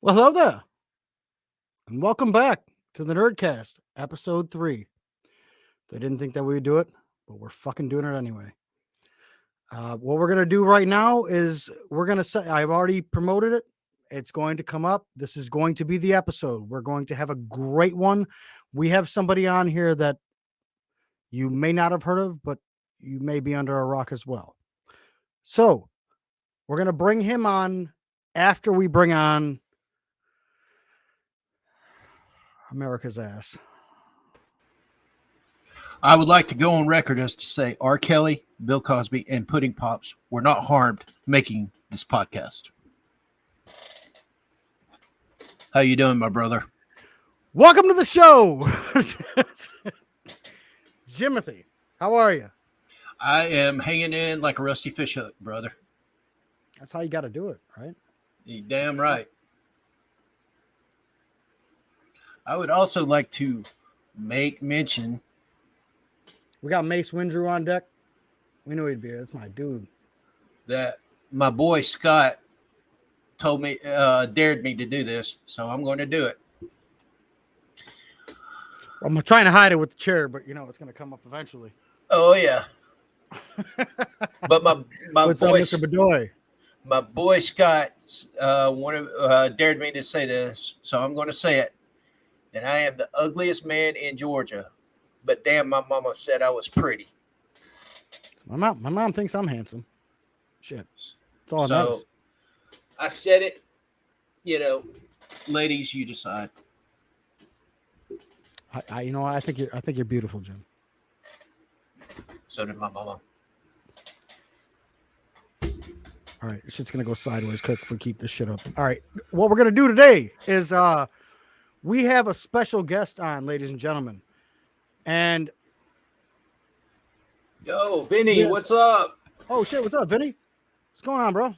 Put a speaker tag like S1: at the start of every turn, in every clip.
S1: Well, hello there, and welcome back to the Nerdcast, episode 3. They didn't think that we would do it, but we're fucking doing it anyway. What we're going to do right now is we're going to say, I've already promoted it. It's going to come up. This is going to be the episode. We're going to have a great one. We have somebody on here that you may not have heard of, but you may be under a rock as well. So we're going to bring him on after we bring on America's ass.
S2: I would like to go on record as to say R. Kelly, Bill Cosby, and Pudding Pops were not harmed making this podcast. How you doing, my brother?
S1: Welcome to the show. Jimothy, how are you?
S2: I am hanging in like a rusty fish hook, brother.
S1: That's how you got to do it, right?
S2: You damn right. I would also like to make mention.
S1: We got Mace Windrew on deck. We knew he'd be here. That's my dude.
S2: That my boy Scott told me, dared me to do this, so I'm going to do it.
S1: I'm trying to hide it with the chair, but you know it's going to come up eventually.
S2: Oh yeah. But my
S1: What's
S2: boy,
S1: up, Mr. Bedoy?
S2: my boy Scott dared me to say this, so I'm going to say it. That I am the ugliest man in Georgia, but damn, my mama said I was pretty.
S1: My mom thinks I'm handsome. Shit, that's all.
S2: So I said it. You know, ladies, you decide.
S1: I think you're beautiful, Jim.
S2: So did my mama.
S1: All right, shit's gonna go sideways quick if we keep this shit up. All right, what we're gonna do today is we have a special guest on, ladies and gentlemen, and
S2: Yo, Vinny, what's up?
S1: Oh shit, what's up, Vinny? What's going on, bro?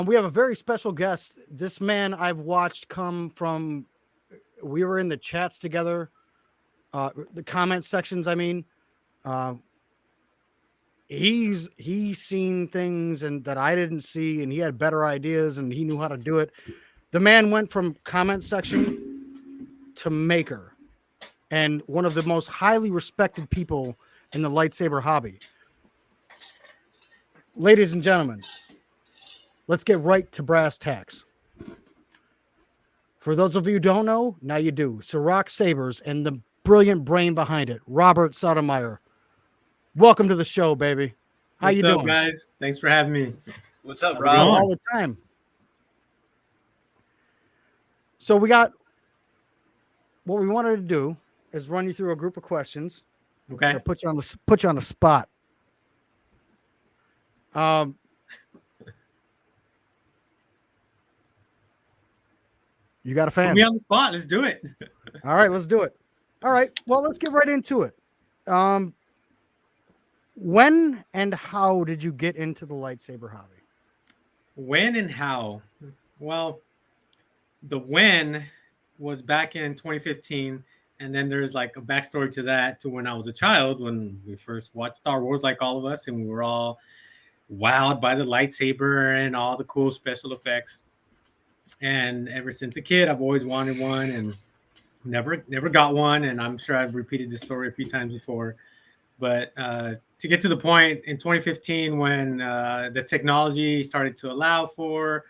S1: We have a very special guest. This man I've watched come from. We were in the chats together, the comment sections. I mean, he's seen things and that I didn't see, and he had better ideas, and he knew how to do it. The man went from comment section to maker, and one of the most highly respected people in the lightsaber hobby. Ladies and gentlemen, let's get right to brass tacks. For those of you who don't know, now you do. SOROC Sabers and the brilliant brain behind it, Robert Sotomayor. Welcome to the show, baby. How you doing?
S3: What's up, guys? Thanks for having me.
S2: What's up,
S1: Rob?
S2: Rob?
S1: All the time. So we got what we wanted to do is run you through a group of questions.
S3: Okay.
S1: Put you on the spot. You got a fan?
S3: Put me on the spot. Let's do it.
S1: All right, let's do it. All right. Well, let's get right into it. When and how did you get into the lightsaber hobby?
S3: When and how? Well, the when was back in 2015. And then there's like a backstory to that, to when I was a child, when we first watched Star Wars, like all of us, and we were all wowed by the lightsaber and all the cool special effects. And ever since a kid, I've always wanted one and never got one. And I'm sure I've repeated this story a few times before. But to get to the point in 2015, when the technology started to allow for,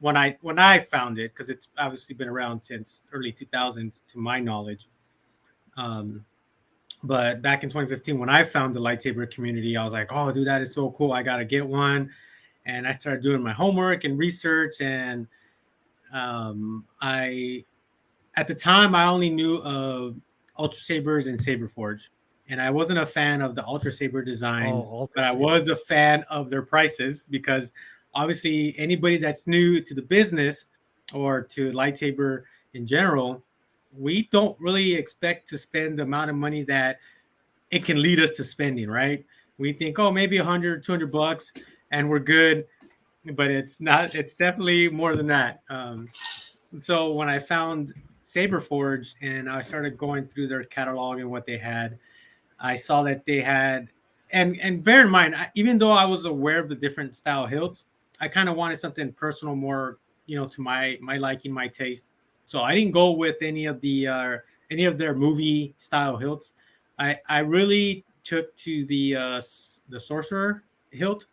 S3: when I found it, because it's obviously been around since early 2000s to my knowledge. But back in 2015, when I found the lightsaber community, I was like, oh, dude, that is so cool. I got to get one. And I started doing my homework and research. And at the time, I only knew of Ultra Sabers and Saberforge. And I wasn't a fan of the Ultra Saber designs, but I was a fan of their prices, because obviously anybody that's new to the business or to lightsaber in general, we don't really expect to spend the amount of money that it can lead us to spending, right? We think, oh, maybe $100-$200 and we're good, but it's not. It's definitely more than that. So when I found Saberforge and I started going through their catalog and what they had, I saw that they had, and bear in mind, even though I was aware of the different style hilts, I kind of wanted something personal, more, to my liking, my taste. So I didn't go with any of their movie style hilts. I really took to the sorcerer hilt,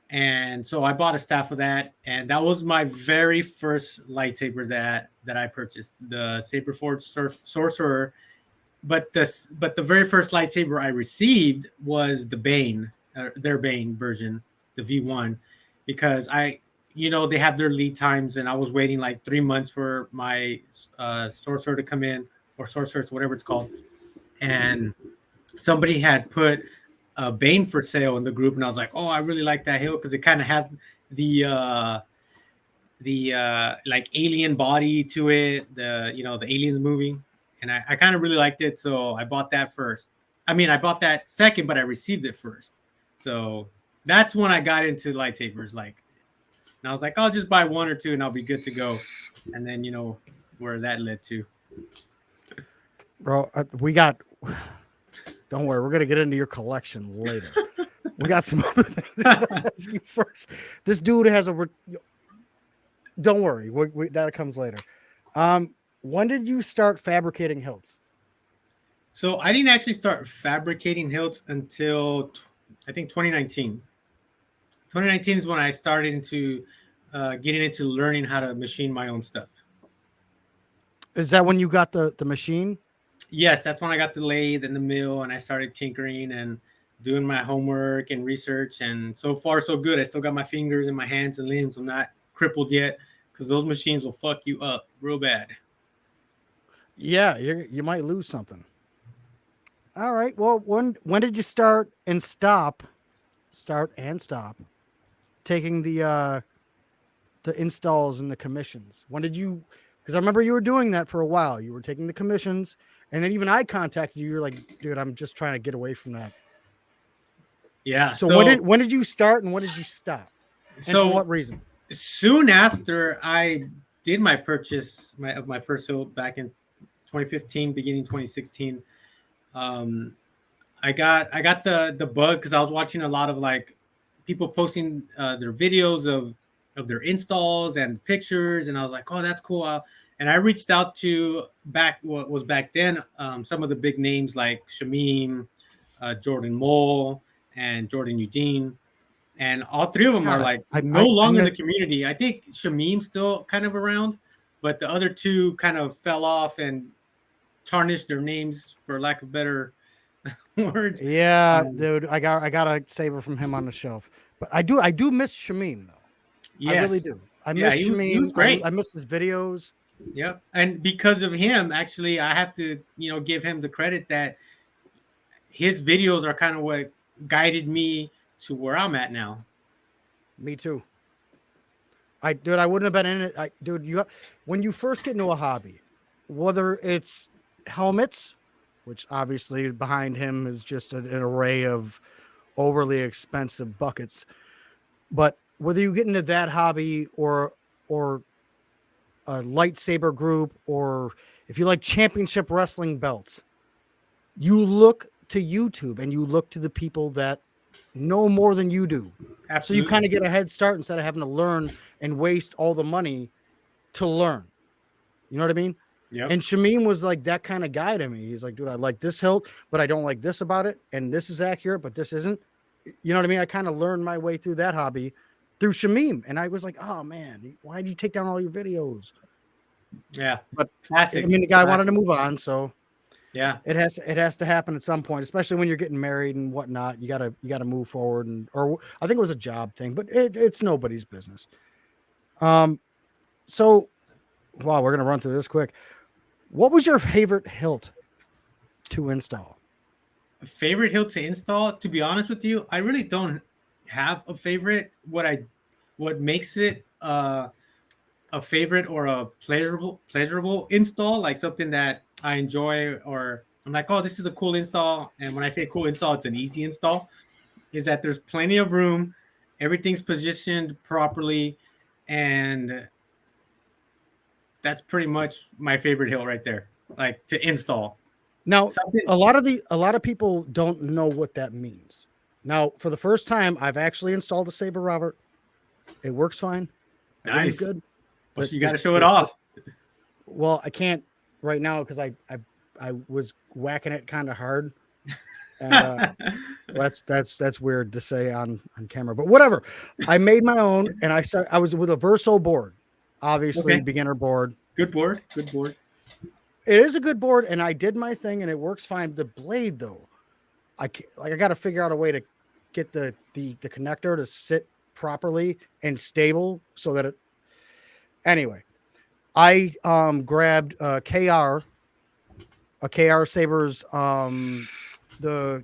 S3: and so I bought a staff of that, and that was my very first lightsaber that I purchased, the Saberforge sorcerer. But the very first lightsaber I received was the Bane, their Bane version, the V1, because they have their lead times, and I was waiting like 3 months for my sorcerer to come in, or sorceress, whatever it's called, and somebody had put a Bane for sale in the group, and I was like, oh, I really like that hilt because it kind of had the like alien body to it, the aliens moving. And I kind of really liked it, so I bought that first. I mean, I bought that second, but I received it first. So that's when I got into lightsabers. And I was like, I'll just buy one or two, and I'll be good to go. And then where that led to.
S1: Bro, don't worry, we're gonna get into your collection later. We got some other things to ask you first. This dude has don't worry, that comes later. When did you start fabricating hilts?
S3: So I didn't actually start fabricating hilts until I think 2019. 2019 is when I started getting into learning how to machine my own stuff.
S1: Is that when you got the machine?
S3: Yes, that's when I got the lathe and the mill, and I started tinkering and doing my homework and research. And so far, so good. I still got my fingers and my hands and limbs. I'm not crippled yet, because those machines will fuck you up real bad.
S1: Yeah, you might lose something. All right. Well, when did you start and stop taking the installs and the commissions? When did you? Because I remember you were doing that for a while. You were taking the commissions, and then even I contacted you. You're like, dude, I'm just trying to get away from that.
S3: Yeah.
S1: So when did you start and when did you stop? And for what reason?
S3: Soon after I did my purchase of my first hilt back in 2015, beginning 2016, I got the bug because I was watching a lot of like people posting their videos of their installs and pictures, and I was like, oh, that's cool. And I reached out to what was back then some of the big names like Shamim, Jordan Mole, and Jordan Eugene. And all three of them are like no longer in the community. I think Shamim's still kind of around, but the other two kind of fell off and tarnished their names, for lack of better words.
S1: Yeah, dude, I got a saber from him on the shelf. But I do miss Shamim though. Yes. I really do. I miss Shamim. He was great. I miss his videos.
S3: Yeah, and because of him, actually, I have to give him the credit that his videos are kind of what guided me to where I'm at now.
S1: Me too. I wouldn't have been in it. When you first get into a hobby, whether it's helmets, which obviously behind him is just an array of overly expensive buckets, but whether you get into that hobby or a lightsaber group, or if you like championship wrestling belts, you look to YouTube and you look to the people that know more than you do. Absolutely. So you kind of get a head start instead of having to learn and waste all the money to learn. You know what I mean? Yeah. And Shamim was like that kind of guy to me. He's like, dude, I like this hilt, but I don't like this about it. And this is accurate, but this isn't. You know what I mean? I kind of learned my way through that hobby through Shamim. And I was like, oh man, why did you take down all your videos?
S3: Yeah.
S1: But classic. I mean, the guy wanted to move on. So yeah, it has to happen at some point, especially when you're getting married and whatnot. You gotta move forward, or I think it was a job thing, but it's nobody's business. So wow, we're gonna run through this quick. What was your favorite hilt to install?
S3: Favorite hilt to install? To be honest with you, I really don't have a favorite. What makes it a favorite or a pleasurable install, like something that I enjoy, or I'm like, oh, this is a cool install. And when I say cool install, it's an easy install, is that there's plenty of room, everything's positioned properly, and that's pretty much my favorite hilt right there, like to install.
S1: Now, a lot of people don't know what that means. Now, for the first time, I've actually installed a saber, Robert. It works fine.
S3: Nice.
S1: Good.
S3: Well, you got to show it off.
S1: Well, I can't right now because I was whacking it kind of hard. And that's weird to say on camera, but whatever. I made my own, and I was with a Verso board, obviously beginner board.
S3: Good board.
S1: It is a good board, and I did my thing, and it works fine. The blade, though, I got to figure out a way to get the connector to sit properly and stable so that it. Anyway, I grabbed a KR Sabers the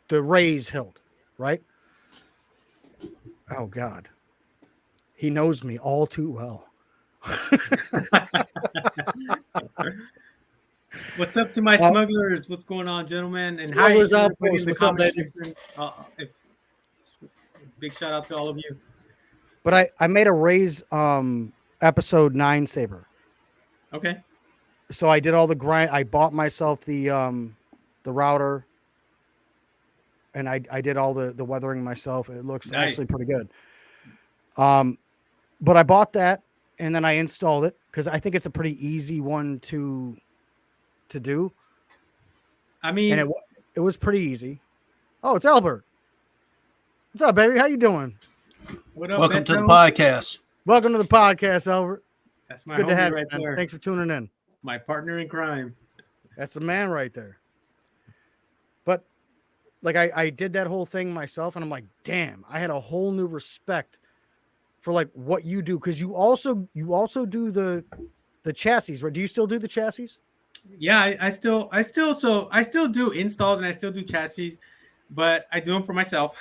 S1: raise hilt, right? Oh God, he knows me all too well.
S3: What's up to my smugglers? What's going on, gentlemen? And hi,
S1: what's up,
S3: in the comment section. Big shout out to all of you.
S1: But I made a raise episode 9 saber.
S3: Okay.
S1: So I did all the grind. I bought myself the router, and I did all the weathering myself. It looks actually pretty good. But I bought that, and then I installed it because I think it's a pretty easy one to do.
S3: I mean,
S1: and it was pretty easy. Oh, it's Albert. What's up, baby? How you doing?
S3: What up?
S2: Welcome to the podcast.
S1: Welcome to the podcast, Albert.
S3: That's my
S1: good to have you,
S3: right there.
S1: Thanks for tuning in.
S3: My partner in crime.
S1: That's the man right there. But like I did that whole thing myself, and I'm like, damn, I had a whole new respect for like what you do, because you also do the chassis, right? Do you still do the chassis?
S3: Yeah, I still do installs, and I still do chassis, but I do them for myself.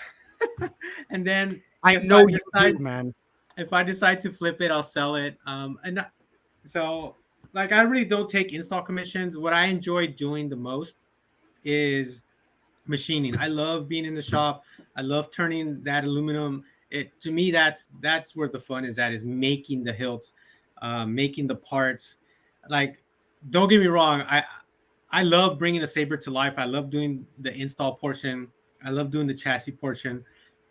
S3: And then
S1: I know you do, man.
S3: If I decide to flip it, I'll sell it. So like I really don't take install commissions. What I enjoy doing the most is machining. I love being in the shop. I love turning that aluminum. To me, that's where the fun is at, is making the hilts, making the parts. Like, don't get me wrong, I love bringing a saber to life. I love doing the install portion. I love doing the chassis portion.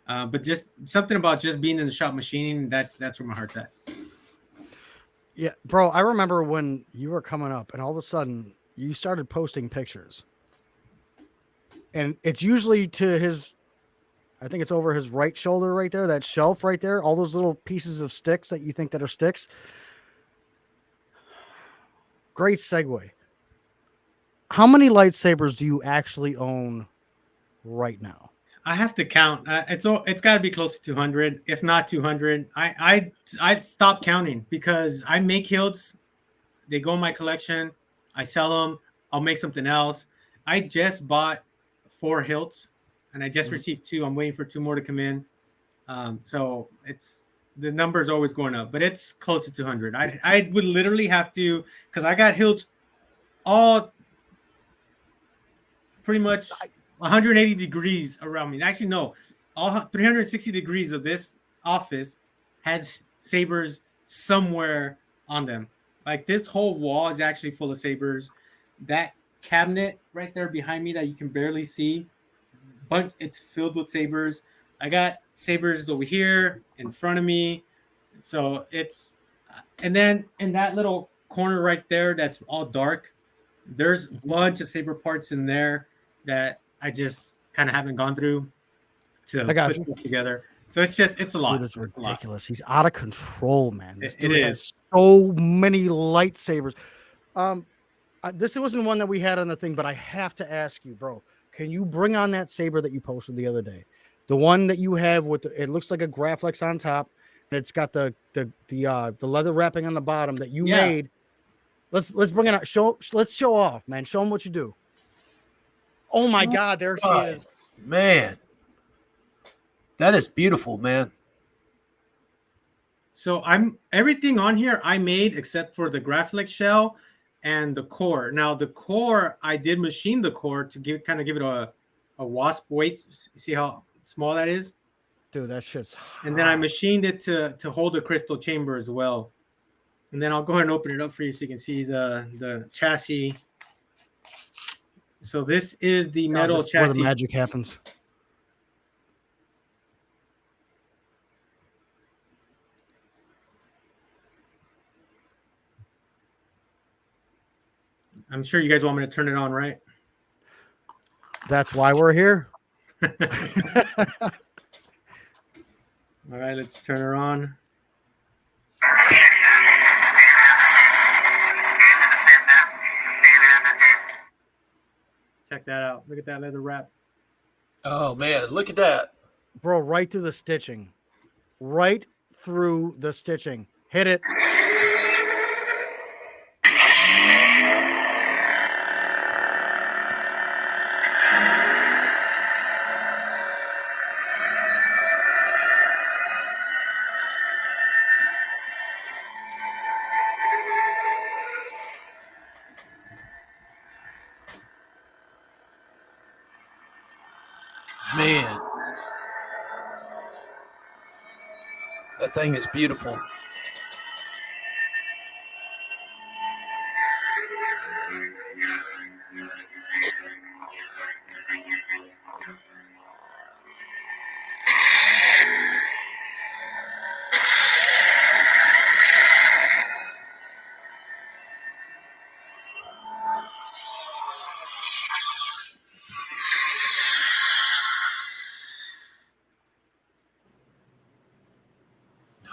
S3: But just something about just being in the shop machining, that's where my heart's at.
S1: Yeah, bro, I remember when you were coming up and all of a sudden you started posting pictures. And it's usually to his, I think it's over his right shoulder right there, that shelf right there, all those little pieces of sticks that you think that are sticks. Great segue. How many lightsabers do you actually own right now?
S3: I have to count. It's got to be close to 200, if not 200. I stopped counting because I make hilts. They go in my collection. I sell them. I'll make something else. I just bought 4 hilts, and I just received 2. I'm waiting for 2 more to come in. So the number is always going up, but it's close to 200. I would literally have to, because I got hilts all pretty much 180 degrees around me. Actually, no, all 360 degrees of this office has sabers somewhere on them. Like, this whole wall is actually full of sabers. That cabinet right there behind me that you can barely see, but it's filled with sabers. I got sabers over here in front of me. So it's, and then in that little corner right there, that's all dark, there's a bunch of saber parts in there that I just kind of haven't gone through to put stuff together. So it's a lot.
S1: Dude, it's ridiculous. He's out of control, man. This dude
S3: it
S1: has
S3: is
S1: so many lightsabers. This wasn't one that we had on the thing, but I have to ask you, bro. Can you bring on that saber that you posted the other day? The one that you have with it looks like a Graflex on top, and it's got the leather wrapping on the bottom that you made. Let's bring it out. Let's show off, man. Show them what you do. Oh my God, there she is.
S2: Man. That is beautiful, man.
S3: So everything on here I made except for the Graflex shell and the core. Now the core, I did machine the core to give it a wasp weight. See how small that is?
S1: Dude, that shit's hot.
S3: And then I machined it to hold the crystal chamber as well. And then I'll go ahead and open it up for you so you can see the chassis. So this is the metal chassis.
S1: Where the magic happens.
S3: I'm sure you guys want me to turn it on, right?
S1: That's why we're here.
S3: All right, let's turn her on. Check that out. Look at that leather wrap.
S2: Oh man, look at that.
S1: Bro, right through the stitching. Right through the stitching. Hit it.
S2: Man, that thing is beautiful.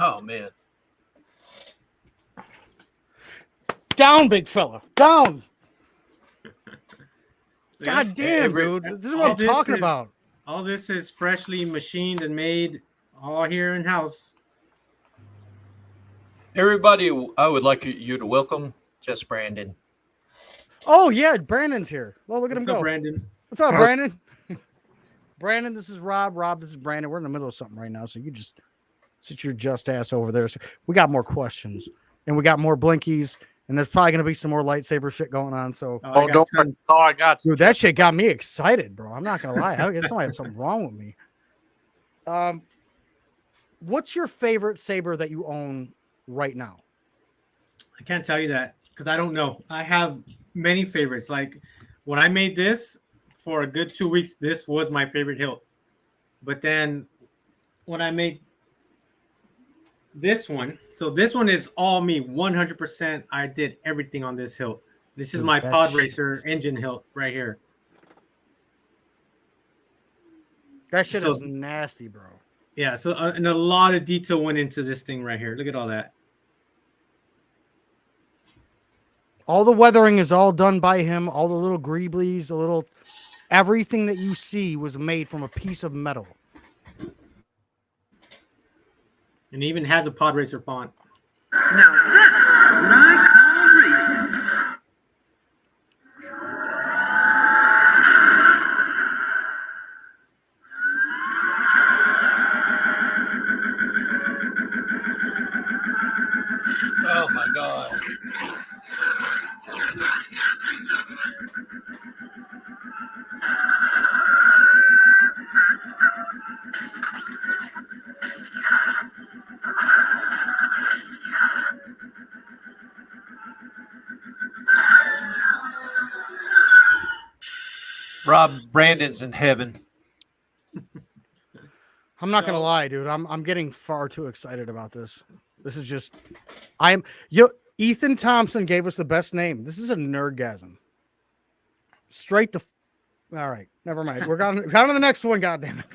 S2: Oh man.
S1: Down, big fella. Down.
S3: So,
S1: God damn, dude. This is what I'm talking about.
S3: All this is freshly machined and made all here in house.
S2: Everybody, I would like you to welcome Just Brandon.
S1: Oh, yeah. Brandon's here. Well, look at him go.
S3: Brandon?
S1: What's up, Brandon? Brandon, this is Rob. Rob, this is Brandon. We're in the middle of something right now, so you just sit your just ass over there. So we got more questions, and we got more blinkies, and there's probably going to be some more lightsaber shit going on. So,
S4: I got you.
S1: Dude, that shit got me excited, bro. I'm not going to lie. I guess somebody had something wrong with me. What's your favorite saber that you own right now?
S3: I can't tell you that because I don't know. I have many favorites. Like when I made this for a good 2 weeks, this was my favorite hilt. But then when I made this one, so this one is all me, 100%. I did everything on this hilt. This is my pod racer engine hilt right here.
S1: That shit is nasty, bro.
S3: Yeah, so and a lot of detail went into this thing right here. Look at all that.
S1: All the weathering is all done by him. All the little greeblies, the little everything that you see was made from a piece of metal.
S3: And it even has a pod racer font.
S5: Now that's nice pod racing.
S2: Oh my God. Rob, Brandon's in heaven.
S1: I'm not gonna lie, dude. I'm getting far too excited about this. This is just Ethan Thompson gave us the best name. This is a nerdgasm. Straight the all right, never mind. We're on to the next one, goddamn it.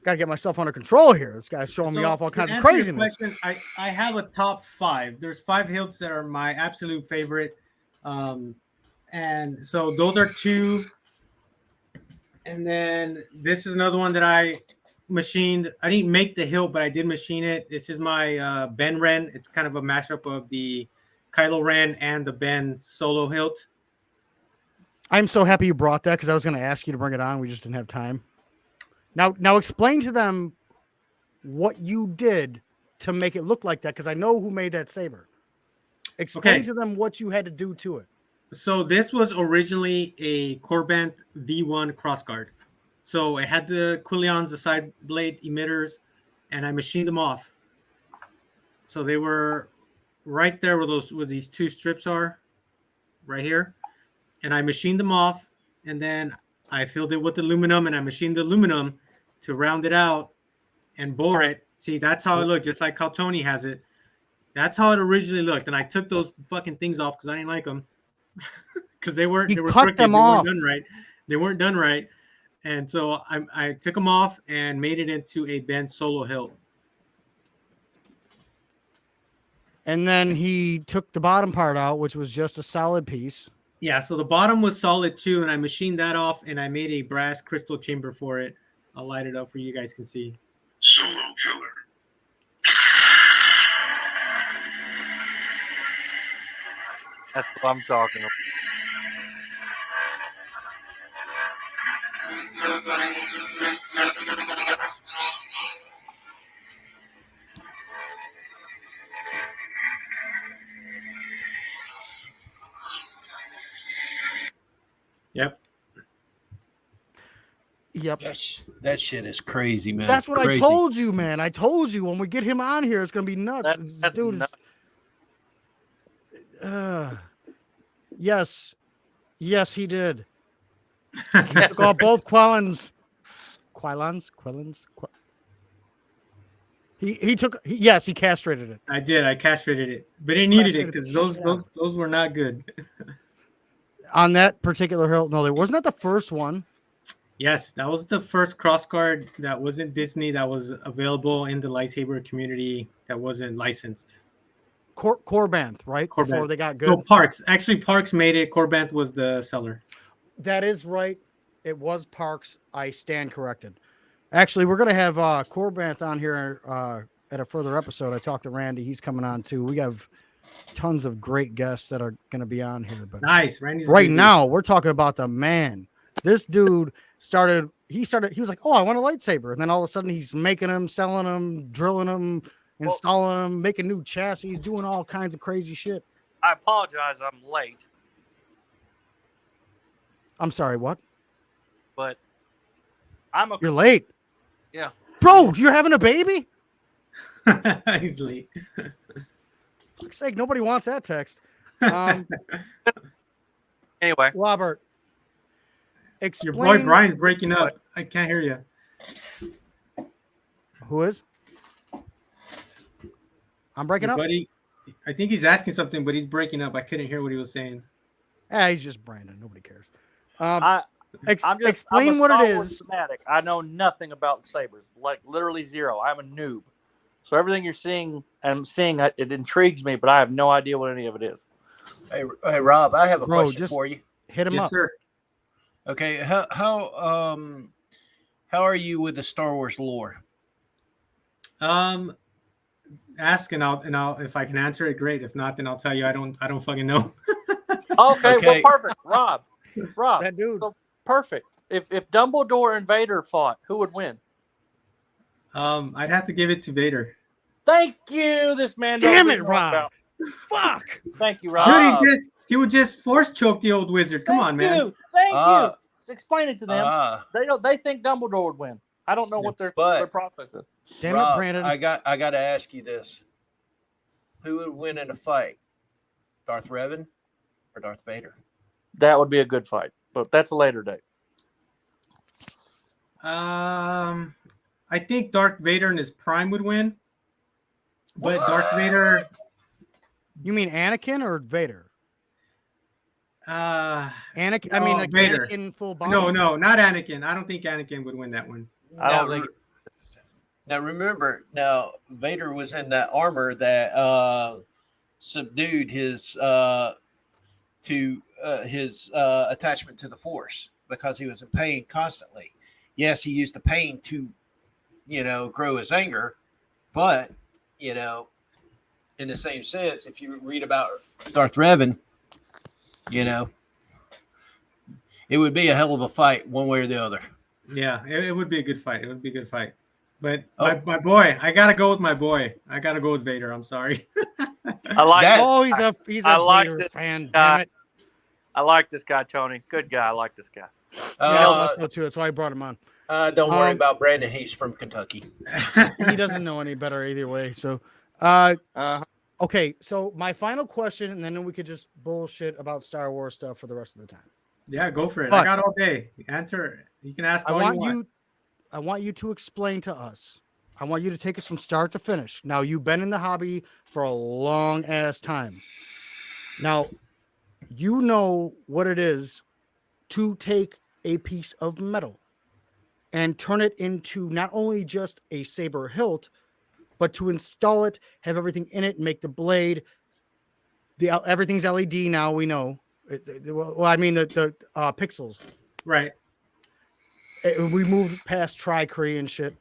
S1: Gotta get myself under control here. This guy's showing me off all kinds of craziness.
S3: I have a top 5. There's 5 hilts that are my absolute favorite. And so those are 2. And then this is another one that I machined. I didn't make the hilt, but I did machine it. This is my Ben Ren. It's kind of a mashup of the Kylo Ren and the Ben Solo hilt.
S1: I'm so happy you brought that because I was going to ask you to bring it on. We just didn't have time. Now explain to them what you did to make it look like that because I know who made that saber. Explain to them what you had to do to it.
S3: So this was originally a Corbant V1 crossguard. So it had the Quillions, the side blade emitters, and I machined them off. So they were right there where these 2 strips are, right here. And I machined them off, and then I filled it with aluminum, and I machined the aluminum to round it out and bore it. See, that's how it looked, just like how Tony has it. That's how it originally looked, and I took those fucking things off because I didn't like them because they were
S1: cut
S3: crooked.
S1: them
S3: They
S1: off.
S3: weren't done right. They weren't done right, and so I took them off and made it into a bent solo hilt.
S1: And then he took the bottom part out, which was just a solid piece.
S3: Yeah, so the bottom was solid too, and I machined that off, and I made a brass crystal chamber for it. I'll light it up for you guys can see.
S5: Solo killer.
S4: That's what I'm talking about.
S3: Yep.
S1: Yep.
S2: That shit is crazy, man.
S1: That's what
S2: Crazy.
S1: I told you, man. I told you when we get him on here, it's gonna be nuts.
S4: That's
S1: Dude,
S4: nuts.
S1: yes, he did. He took off both Quillons. He took. Yes, he castrated it.
S3: I did. I castrated it, but it needed it because those were not good.
S1: On that particular hilt, no, there wasn't that the first one.
S3: Yes, that was the first cross guard that wasn't Disney that was available in the lightsaber community that wasn't licensed.
S1: Corbanth, right?
S3: Corbanth.
S1: Before they got good.
S3: No, Parks. Actually, Parks made it. Corbanth was the seller.
S1: That is right. It was Parks. I stand corrected. Actually, we're gonna have Corbanth on here at a further episode. I talked to Randy. He's coming on too. We have tons of great guests that are gonna be on here. But
S3: Nice, Randy's
S1: right now we're talking about the man. This dude he was like, oh, I want a lightsaber. And then all of a sudden he's making them, selling them, drilling them, installing them, making new chassis, doing all kinds of crazy shit.
S4: I apologize, I'm late,
S1: I'm sorry, what?
S4: but
S1: You're late.
S4: Yeah.
S1: Bro, you're having a baby?
S3: He's late.
S1: For fuck's sake, nobody wants that text.
S4: Anyway,
S1: Robert,
S3: Your
S1: explain.
S3: boy Brian's breaking up. I can't hear you.
S1: Who is? I'm breaking
S3: Your
S1: up.
S3: buddy, I think he's asking something, but he's breaking up. I couldn't hear what he was saying.
S1: He's just Brandon. Nobody cares.
S4: I'm
S1: Explain
S4: a
S1: what
S4: Star
S1: it
S4: Wars
S1: is.
S4: fanatic. I know nothing about sabers, like literally zero. I'm a noob. So everything you're seeing, it intrigues me, but I have no idea what any of it is.
S2: Hey, Rob, I have a
S1: Bro,
S2: question
S1: just
S2: for you.
S1: Hit him
S3: Yes,
S1: up.
S3: sir.
S2: Okay, how are you with the Star Wars lore?
S3: Ask and I'll if I can answer it, great. If not, then I'll tell you I don't fucking know.
S4: Okay,
S2: Okay.
S4: well, perfect. Rob,
S1: That dude.
S4: so perfect. If Dumbledore and Vader fought, who would win?
S3: I'd have to give it to Vader.
S4: Thank you. This man. knows
S1: Damn
S4: what
S1: it,
S4: he's talking
S1: Rob.
S4: about.
S1: Fuck.
S4: Thank you,
S3: Dude,
S4: Rob.
S3: he would just force choke the old wizard. Come on, man.
S4: Thank
S2: Ah.
S4: you. Just explain it to them. They think Dumbledore would win. I don't know what their process is.
S1: Damn
S2: Rob,
S1: it, Brandon.
S2: I got to ask you this: who would win in a fight, Darth Revan or Darth Vader?
S4: That would be a good fight, but that's a later date.
S3: I think Darth Vader in his prime would win, but Darth Vader.
S1: You mean Anakin or Vader? Anakin. I
S3: no,
S1: mean, like
S3: Vader.
S1: Anakin full body.
S3: No, not Anakin. I don't think Anakin would win that one.
S4: I don't think.
S2: Now remember, Vader was in that armor that subdued his attachment to the Force because he was in pain constantly. Yes, he used the pain to, grow his anger, but in the same sense, if you read about Darth Revan, it would be a hell of a fight one way or the other.
S3: Yeah, it would be a good fight. It would be a good fight. But my boy, I gotta go with my boy. I gotta go with Vader. I'm sorry.
S4: I like.
S2: That-
S1: Oh, he's a
S4: I like
S1: Vader
S4: this
S1: fan.
S4: guy.
S1: Damn it.
S4: I like this guy, Tony. Good guy. I like this guy.
S1: Yeah, I too. That's why I brought him on.
S2: Don't worry about Brandon. He's from Kentucky.
S1: He doesn't know any better either way. So, okay. So my final question, and then we could just bullshit about Star Wars stuff for the rest of the time.
S3: Yeah, go for it.
S1: But
S3: I got all day. Answer. You can ask.
S1: I
S3: all
S1: want
S3: you want.
S1: I want you to explain to us. I want you to take us from start to finish. Now, you've been in the hobby for a long ass time. Now, you know what it is to take a piece of metal and turn it into not only just a saber hilt, but to install it, have everything in it, make the blade. Everything's LED now. We know. Well, I mean the pixels.
S3: Right.
S1: We moved past tri-cree and shit.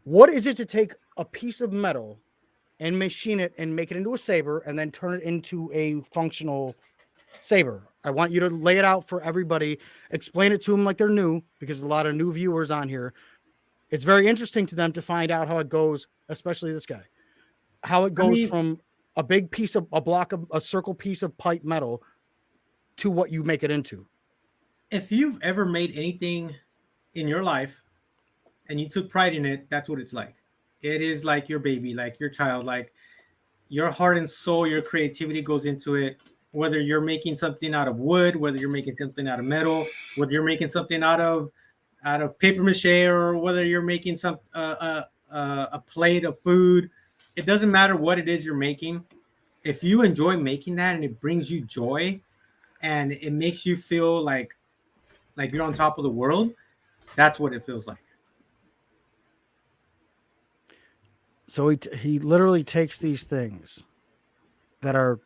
S1: What is it to take a piece of metal and machine it and make it into a saber and then turn it into a functional saber? I want you to lay it out for everybody. Explain it to them like they're new, because there's a lot of new viewers on here. It's very interesting to them to find out how it goes, especially this guy. How it goes from a big piece of a circle piece of pipe metal to what you make it into.
S3: If you've ever made anything in your life and you took pride in it, that's what it's like. It is like your baby, like your child, like your heart and soul, your creativity goes into it. Whether you're making something out of wood, whether you're making something out of metal, whether you're making something out of paper mache, or whether you're making a plate of food, it doesn't matter what it is you're making. If you enjoy making that and it brings you joy and it makes you feel like you're on top of the world, that's what it feels like.
S1: So he literally takes these things that are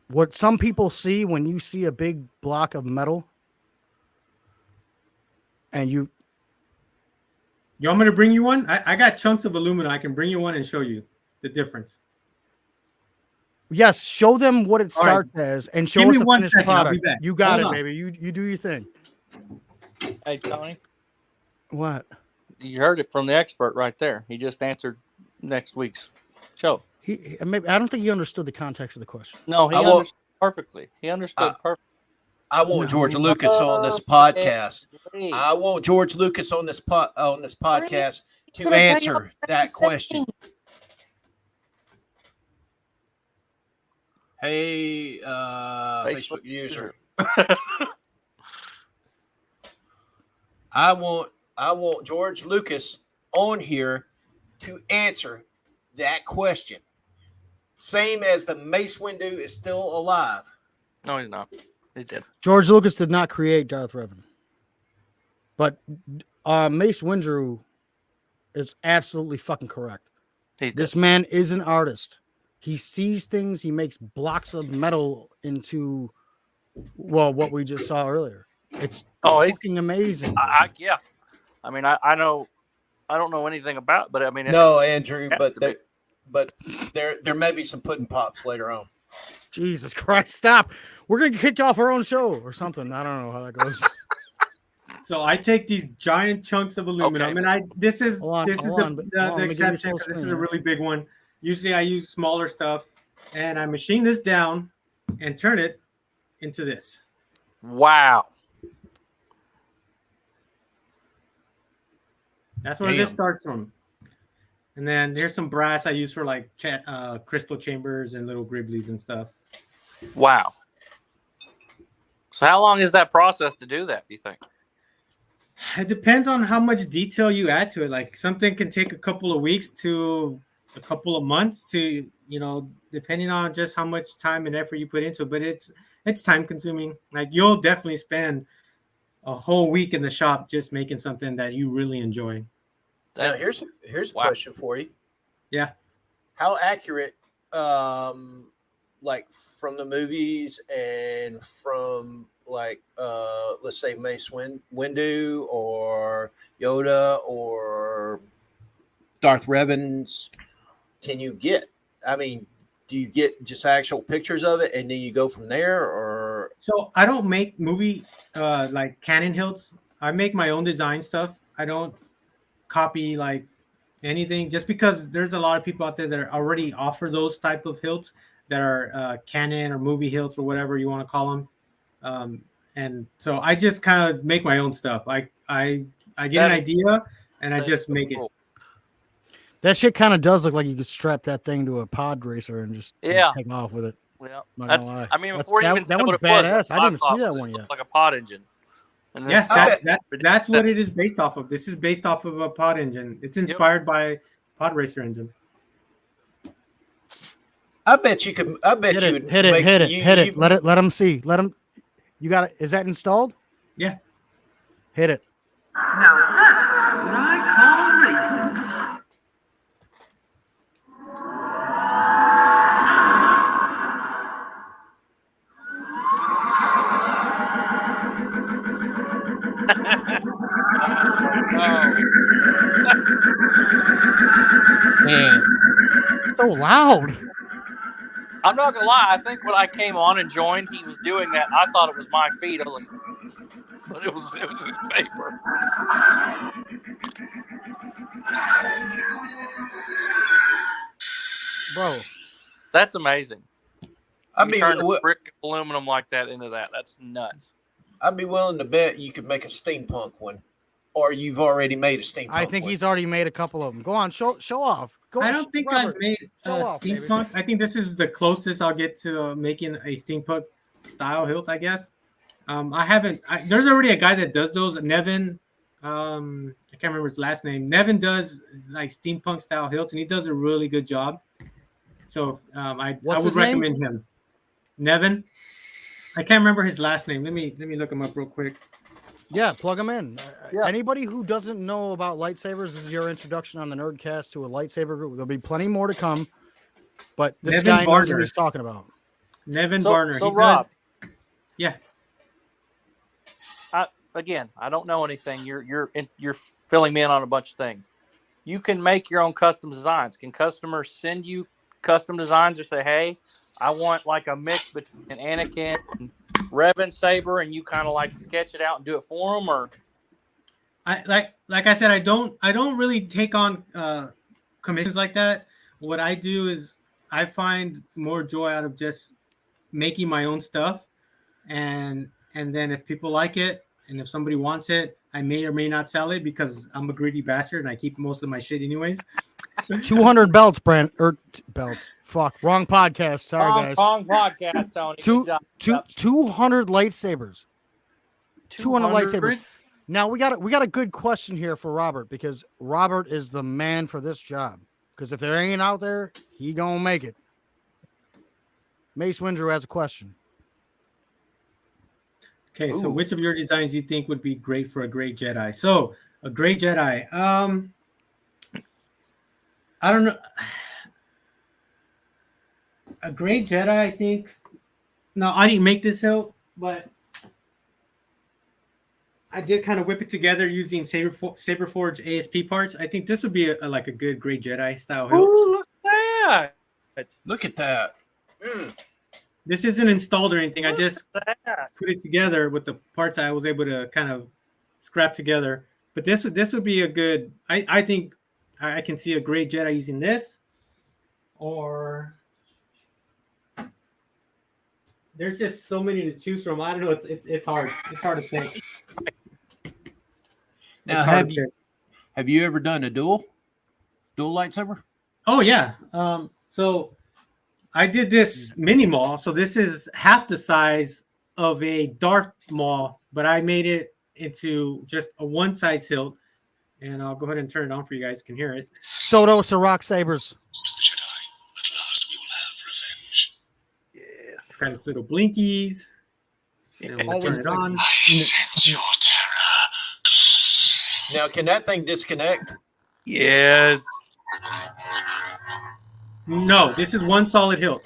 S1: what some people see when you see a big block of metal, and you
S3: want me to bring you one? I got chunks of aluminum. I can bring you one and show you the difference.
S1: Yes, show them what it starts as and show us a finished product. You got it, baby. You do your thing.
S4: Hey, Tony.
S1: What?
S4: You heard it from the expert right there. He just answered next week's show.
S1: I don't think he understood the context of the question.
S4: No, he understood perfectly. He understood perfectly.
S2: I want George Lucas on this podcast. I want George Lucas on this podcast to answer that question. Hey, Facebook user. I want George Lucas on here to answer that question. Same as the Mace Windu is still alive.
S4: No, he's not. He's dead.
S1: George Lucas did not create Darth Revan. But Mace Windu is absolutely fucking correct. This man is an artist. He sees things. He makes blocks of metal into, well, what we just saw earlier. It's fucking amazing.
S4: Yeah. I mean, I know. I don't know anything about, but I mean,
S2: no, Andrew, but there may be some pudding pops later on.
S1: Jesus Christ! Stop. We're gonna get kicked off our own show or something. I don't know how that goes.
S3: So I take these giant chunks of aluminum, and this is the exception because this is a really big one. Usually I use smaller stuff, and I machine this down and turn it into this.
S4: Wow.
S3: That's where this starts from. And then here's some brass I use for like crystal chambers and little gribblies and stuff.
S4: Wow. So how long is that process to do that, do you think?
S3: It depends on how much detail you add to it. Like something can take a couple of weeks to a couple of months to, depending on just how much time and effort you put into it. But it's time consuming. Like you'll definitely spend a whole week in the shop just making something that you really enjoy.
S2: Now here's a question for you.
S3: Yeah.
S2: How accurate, like from the movies and from like let's say Mace Windu or Yoda or Darth Revan's, can you get? I mean, do you get just actual pictures of it and then you go from there, or?
S3: So I don't make movie like canon hilts. I make my own design stuff. I don't copy like anything, just because there's a lot of people out there that already offer those type of hilts that are canon or movie hilts or whatever you want to call them. And so I just kind of make my own stuff. I get an idea and I just make it.
S1: That shit kind of does look like you could strap that thing to a pod racer and just take off with it.
S4: Well,
S1: I mean,
S4: before you even
S1: that one's badass. I didn't see that one yet.
S4: Like a pod engine. And
S3: Yeah, that's what it is based off of. This is based off of a pod engine. It's inspired by pod racer engine.
S2: I bet you could. I bet you would
S1: hit it. Let him see. Let him. You got it. Is that installed?
S3: Yeah.
S1: Hit it.
S5: Now that's nice home racing.
S2: Man,
S1: So loud.
S4: I'm not gonna lie. I think when I came on and joined, he was doing that. I thought it was my feed. I was like, but it was his paper.
S1: Bro,
S4: that's amazing.
S2: I mean,
S4: turn brick aluminum like that into that. That's nuts.
S2: I'd be willing to bet you could make a steampunk one, or you've already made a steampunk.
S1: I think
S2: one.
S1: he's already made a couple of them. Go on, show off. Go.
S3: I don't think
S1: Robert,
S3: I've made steampunk. I think this is the closest I'll get to making a steampunk style hilt, I guess. I haven't. There's already a guy that does those. Nevin. I can't remember his last name. Nevin does like steampunk style hilts, and he does a really good job. So I would recommend him. Nevin. I can't remember his last name. Let me look him up real quick.
S1: Yeah, plug him in.
S4: Yeah.
S1: Anybody who doesn't know about lightsabers, this is your introduction on the Nerdcast to a lightsaber group. There'll be plenty more to come, but this
S3: Nevin
S1: guy knows
S3: Barner.
S1: what he's talking about.
S3: Nevin Barner.
S4: So Rob,
S3: yeah.
S4: I don't know anything. You're filling me in on a bunch of things. You can make your own custom designs. Can customers send you custom designs or say, hey, I want like a mix between an Anakin and Revan saber, and you kind of like sketch it out and do it for them? Or
S3: like I said, I don't really take on commissions like that. What I do is I find more joy out of just making my own stuff, and then if people like it and if somebody wants it, I may or may not sell it because I'm a greedy bastard and I keep most of my shit anyways.
S1: 200 belts, Brent. Belts. Fuck. Wrong podcast. Sorry, guys.
S4: Wrong podcast, Tony.
S1: 200 lightsabers. 200 lightsabers. Now we got a good question here for Robert, because Robert is the man for this job. Because if there ain't out there, he gonna make it. Mace Windrew has a question.
S3: Okay, so which of your designs you think would be great for a great Jedi? So a great Jedi. I don't know. A great Jedi, I think. No, I didn't make this hilt, but I did kind of whip it together using Saberforge ASP parts. I think this would be like a good great Jedi style hilt.
S4: Ooh, look at that!
S2: Look at that.
S3: This isn't installed or anything. I just put it together with the parts I was able to kind of scrap together. But this would be a good. I think I can see a great Jedi using this, or there's just so many to choose from. I don't know. It's hard. It's hard to think.
S2: Now, have you ever done a dual lightsaber?
S3: Oh yeah. So I did this mini Maul. So this is half the size of a Darth Maul, but I made it into just a one size hilt. And I'll go ahead and turn it on for you guys. Can hear it.
S1: SOROC sabers.
S5: Jedi, at last we will have revenge.
S4: Yes.
S3: Got its little blinkies. And we'll turn it on.
S5: I sense your terror.
S2: Now, can that thing disconnect?
S4: Yes.
S3: No, this is one solid hilt.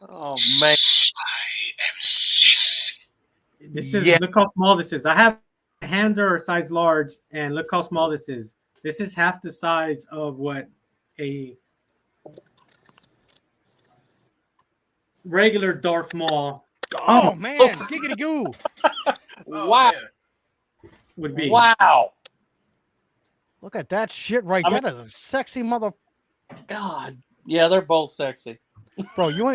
S4: Oh man.
S5: I am Sith.
S3: This is look how small this is. I have hands are a size large, and look how small this is. This is half the size of what a regular Darth Maul
S1: Oh man, giggity goo.
S4: Wow.
S3: would be.
S4: Wow.
S1: Look at that shit right there. That is a sexy mother.
S4: God. Yeah, they're both sexy.
S1: Bro, you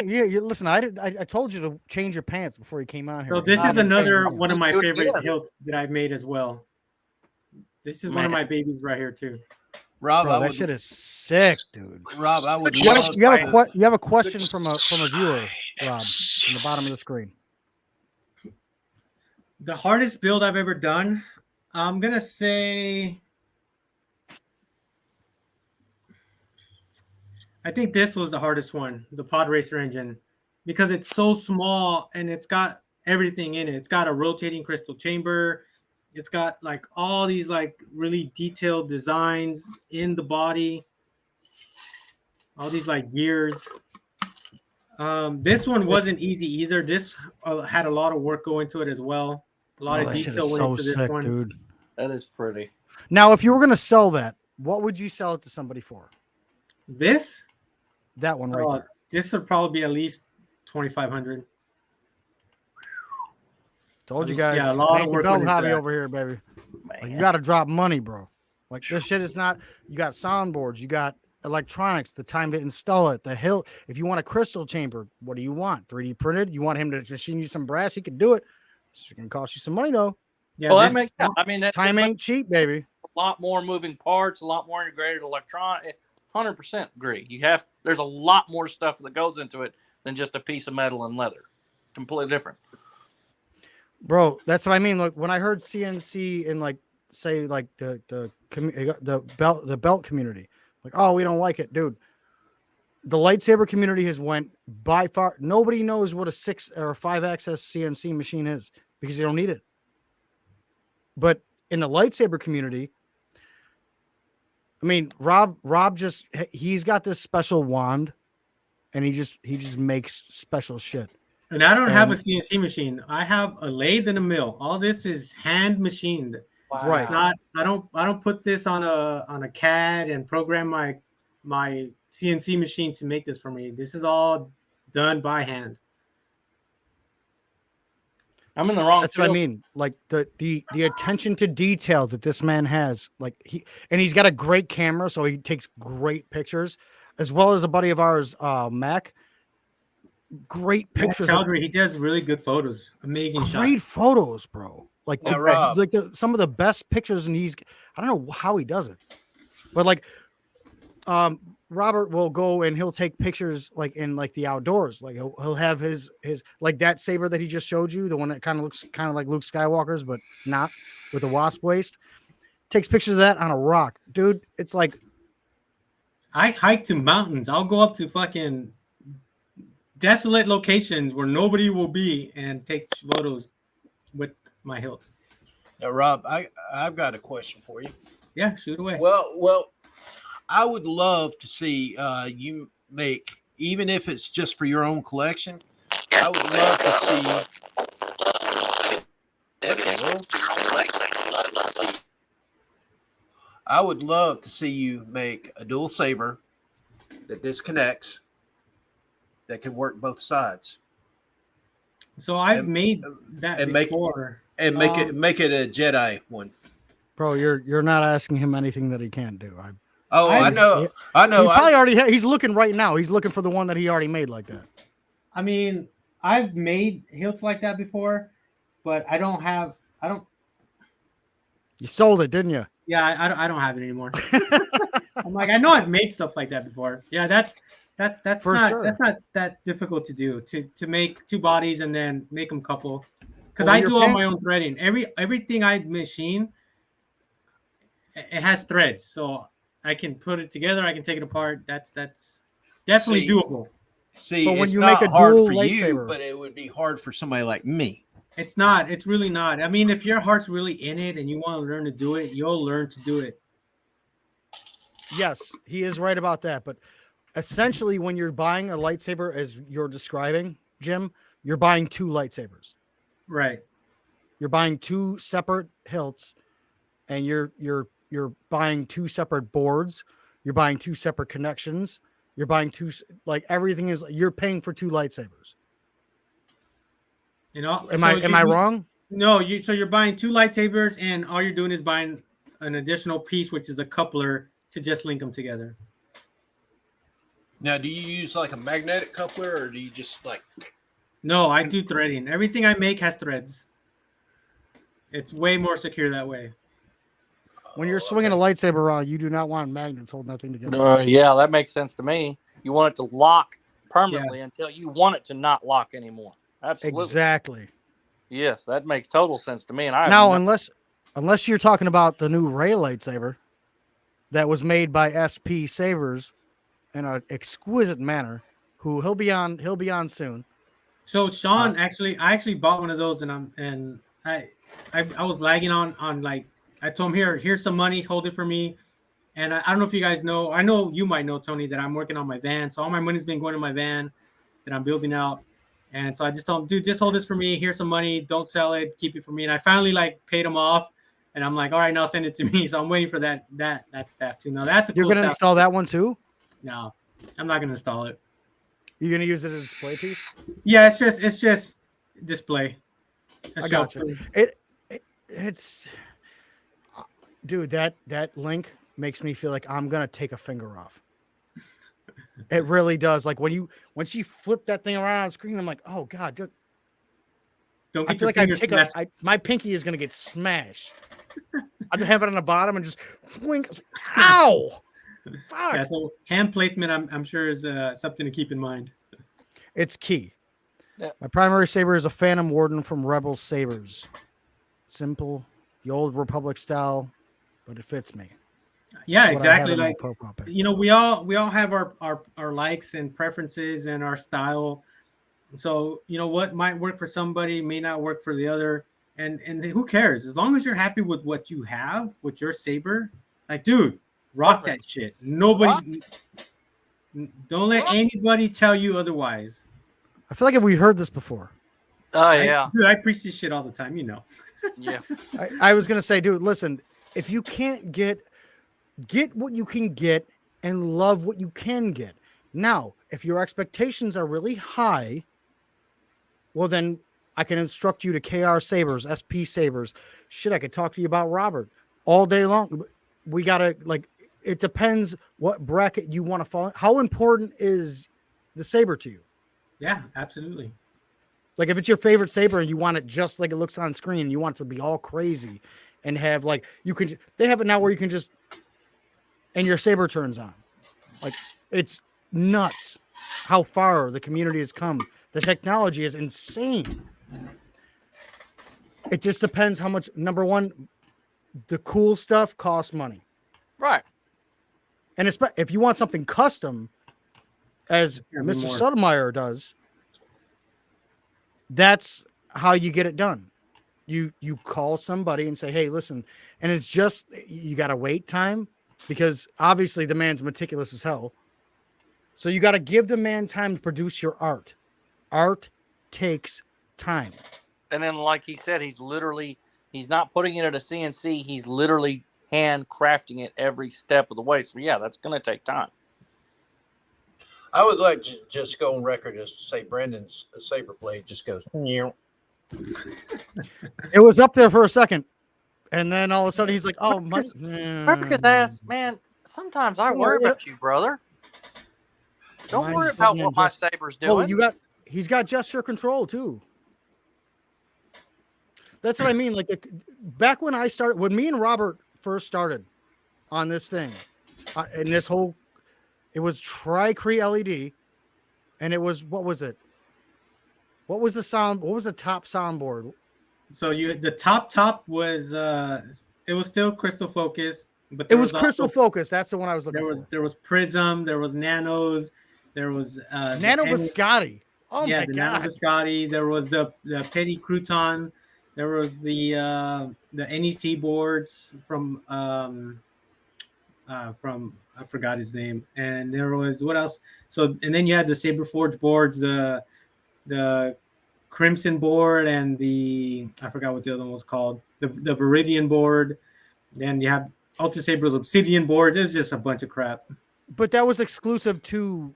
S1: listen. I told you to change your pants before you came out here.
S3: So this is another one of my favorite hilts that I've made as well. This is one of my babies right here too.
S2: Rob,
S1: Bro, that shit is sick, dude.
S2: Rob, I would.
S1: You have a question from a viewer, Rob, on the bottom of the screen.
S3: The hardest build I've ever done, I'm gonna say, I think this was the hardest one, the Pod Racer engine, because it's so small and it's got everything in it. It's got a rotating crystal chamber. It's got like all these like really detailed designs in the body. All these like gears. This one wasn't easy either. This had a lot of work go into it as well. A lot of detail went into this one.
S1: Dude.
S4: That is pretty.
S1: Now, if you were going to sell that, what would you sell it to somebody for?
S3: This?
S1: That one right there.
S3: This would probably be at least $2,500.
S1: Told you guys.
S3: Yeah, a lot of work
S1: belt
S3: went into
S1: hobby
S3: that.
S1: over here, baby. Like, you got to drop money, bro. Like this shit is not. You got soundboards. You got electronics. The time to install it. The hill. If you want a crystal chamber, what do you want? 3D printed? You want him to machine you some brass? He can do it. It's going to cost you some money though.
S3: Yeah,
S4: Well, that makes. I mean, that
S1: time ain't cheap, baby.
S4: A lot more moving parts, a lot more integrated electronic. 100% agree. There's a lot more stuff that goes into it than just a piece of metal and leather. Completely different.
S1: Bro, that's what I mean. Like when I heard CNC and like say like the belt community, like, oh, we don't like it, dude. The lightsaber community has went by far. Nobody knows what a 6 or a 5-axis CNC machine is because you don't need it. But in the lightsaber community, I mean, Rob he's got this special wand and he just makes special shit.
S3: And I don't have a CNC machine. I have a lathe and a mill. All this is hand machined.
S4: Wow.
S1: Right.
S3: It's not. I don't put this on a CAD and program my CNC machine to make this for me. This is all done by hand.
S4: I'm in the wrong.
S1: That's what I mean. Like the attention to detail that this man has. Like he's got a great camera, so he takes great pictures, as well as a buddy of ours, Mac. Great pictures.
S3: Chowdhury, he does really good photos. Amazing shots.
S1: Great photos, bro. Like,
S2: Rob.
S1: Some of the best pictures, and I don't know how he does it, but like, Robert will go and he'll take pictures like in like the outdoors. Like he'll have his like that saber that he just showed you, the one that kind of looks kind of like Luke Skywalker's, but not with a wasp waist. Takes pictures of that on a rock, dude. It's like
S3: I hike to mountains. I'll go up to fucking desolate locations where nobody will be and take photos with my hilts.
S2: Now, Rob, I've got a question for you.
S3: Yeah, shoot away.
S2: Well, I would love to see you make, even if it's just for your own collection. I would love to see. I would love to see you make a dual saber that disconnects, that can work both sides.
S3: So I've made that
S2: and
S3: before.
S2: Make it a Jedi one.
S1: Bro, you're not asking him anything that he can't do.
S2: I know.
S1: He probably already he's looking right now. He's looking for the one that he already made like that.
S3: I mean, I've made hilts like that before, but I don't.
S1: You sold it, didn't you?
S3: Yeah, I don't have it anymore. I'm like, I know I've made stuff like that before. Yeah, that's
S1: For
S3: not
S1: sure.
S3: that's not that difficult to do, to make two bodies and then make them couple. Because
S1: Well,
S3: I
S1: your
S3: do all
S1: fan-
S3: my own threading. Everything I machine, it has threads, so I can put it together. I can take it apart. That's definitely doable.
S2: See,
S1: But when
S2: it's
S1: you
S2: not
S1: make a
S2: hard
S1: dual
S2: for you,
S1: lightsaber-
S2: but it would be hard for somebody like me.
S3: It's not. It's really not. I mean, if your heart's really in it and you want to learn to do it, you'll learn to do it.
S1: Yes, he is right about that. But essentially, when you're buying a lightsaber, as you're describing, Jim, you're buying two lightsabers.
S3: Right.
S1: You're buying two separate hilts, and you're buying two separate boards. You're buying two separate connections. You're buying everything is. You're paying for two lightsabers.
S3: You know.
S1: Am I wrong?
S3: No. So you're buying two lightsabers, and all you're doing is buying an additional piece, which is a coupler, to just link them together.
S2: Now, do you use like a magnetic coupler, or do you just like?
S3: No, I do threading. Everything I make has threads. It's way more secure that way.
S1: When you're swinging a lightsaber around, you do not want magnets holding that thing together.
S4: Yeah, that makes sense to me. You want it to lock permanently until you want it to not lock anymore. Absolutely.
S1: Exactly.
S4: Yes, that makes total sense to me. And I
S1: now, unless you're talking about the new Ray lightsaber that was made by SP Sabers in an exquisite manner, who he'll be on soon.
S3: So Sean, I actually bought one of those, and I was lagging on like I told him here's some money, hold it for me. And I don't know if you guys know, I know you might know, Tony, that I'm working on my van. So all my money's been going to my van that I'm building out. And so I just told him, dude, just hold this for me. Here's some money. Don't sell it. Keep it for me. And I finally like paid him off. And I'm like, all right, now send it to me. So I'm waiting for that staff too. Now that's
S1: You're going to install that one too?
S3: No, I'm not going to install it.
S1: You're going to use it as a display piece?
S3: Yeah, it's just display.
S1: I got you. It's dude, that link makes me feel like I'm gonna take a finger off. It really does. Like once you flip that thing around on screen, I'm like, oh god, dude.
S3: Don't
S1: I feel like my pinky is gonna get smashed. I just have it on the bottom and just wink. Ow! Fuck.
S3: Yeah, so hand placement, I'm sure is something to keep in mind.
S1: It's key.
S4: Yeah.
S1: My primary saber is a Phantom Warden from Rebel Sabers. Simple, the old Republic style, but it fits me.
S3: Yeah, exactly. Like we all have our likes and preferences and our style. So what might work for somebody may not work for the other, and who cares? As long as you're happy with what you have with your saber, like dude, rock that shit. Nobody, don't let anybody tell you otherwise.
S1: I feel like we heard this before.
S4: Oh yeah,
S3: dude, I preach this shit all the time.
S4: Yeah.
S1: I was gonna say, dude, listen, if you can't get what you can get and love what you can get. Now, if your expectations are really high, well, then I can instruct you to KR Sabers, SP Sabers. Shit, I could talk to you about Robert all day long. We gotta it depends what bracket you want to fall in. How important is the saber to you?
S3: Yeah, absolutely.
S1: Like if it's your favorite saber and you want it just like it looks on screen, you want it to be all crazy and have they have it now where you can just, and your saber turns on. Like it's nuts how far the community has come. The technology is insane. It just depends how much. Number one, the cool stuff costs money.
S4: Right.
S1: And if you want something custom, as Mr. Sotomayor does, that's how you get it done. You call somebody and say, hey, listen, and it's just, you got to wait time because obviously the man's meticulous as hell. So you got to give the man time to produce your art. Art takes time.
S4: And then, like he said, he's not putting it at a CNC. He's literally handcrafting it every step of the way. So yeah, that's going to take time.
S2: I would like to just go on record as to say Brandon's saber blade just goes. It
S1: was up there for a second, and then all of a sudden he's like, "Oh,
S4: America's ass, man." Sometimes I worry about you, brother. Don't worry about what my saber's doing.
S1: Oh, he's got gesture control too. That's what I mean. Like back when when me and Robert first started on this thing, in this whole. It was Tri-Cree LED, and it was, what was it? What was the sound? What was the top soundboard?
S3: So the top was it was still Crystal Focus, but
S1: it was Crystal Focus. That's the one I was looking for.
S3: There was Prism, there was Nanos, there was
S1: Nano Biscotti. Oh
S3: yeah,
S1: my god,
S3: Nano Biscotti. There was the Petty Crouton. There was the NEC boards from I forgot his name, and there was what else? So and then you had the Saberforge boards, the Crimson board, and I forgot what the other one was called, the Viridian board. Then you have Ultra Saber's Obsidian board. There's just a bunch of crap.
S1: But that was exclusive to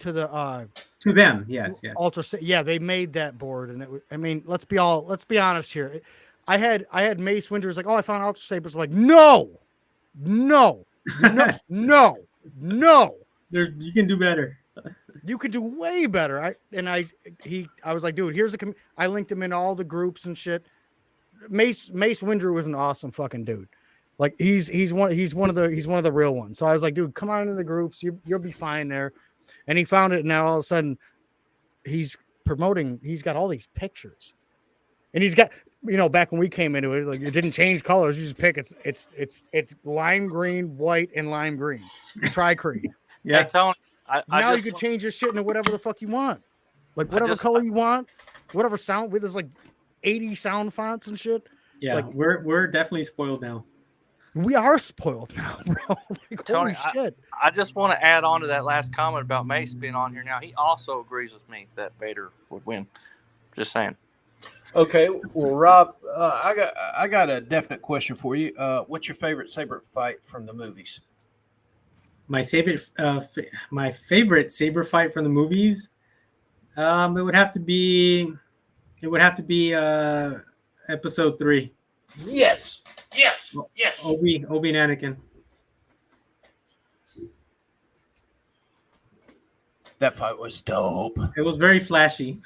S3: them. Yes.
S1: Ultra. Yeah, they made that board, and it was, I mean, let's be honest here. I had Mace Winters like, oh, I found Ultra Sabers. I'm like, no.
S3: You can do better.
S1: You could do way better. I was like, dude, I linked him in all the groups and shit. Mace Windrew was an awesome fucking dude. Like he's one of the real ones. So I was like, dude, come on into the groups. You'll be fine there. And he found it. And now all of a sudden he's promoting. He's got all these pictures. And he's got, back when we came into it, like it didn't change colors. You just pick it's lime green, white, and lime green. Tri-creed.
S3: Yeah.
S4: Hey, Tony,
S1: Now you could change your shit into whatever the fuck you want. Like whatever color you want, whatever sound. There's like 80 sound fonts and shit.
S3: Yeah,
S1: like,
S3: we're definitely spoiled now.
S1: We are spoiled now, bro. Like,
S4: Tony,
S1: holy shit.
S4: I just want to add on to that last comment about Mace being on here now. He also agrees with me that Vader would win. Just saying.
S2: Okay, well, Rob, I got a definite question for you. What's your favorite saber fight from the movies?
S3: My favorite saber fight from the movies. It would have to be episode 3.
S2: Yes.
S3: Obi and Anakin.
S2: That fight was dope.
S3: It was very flashy.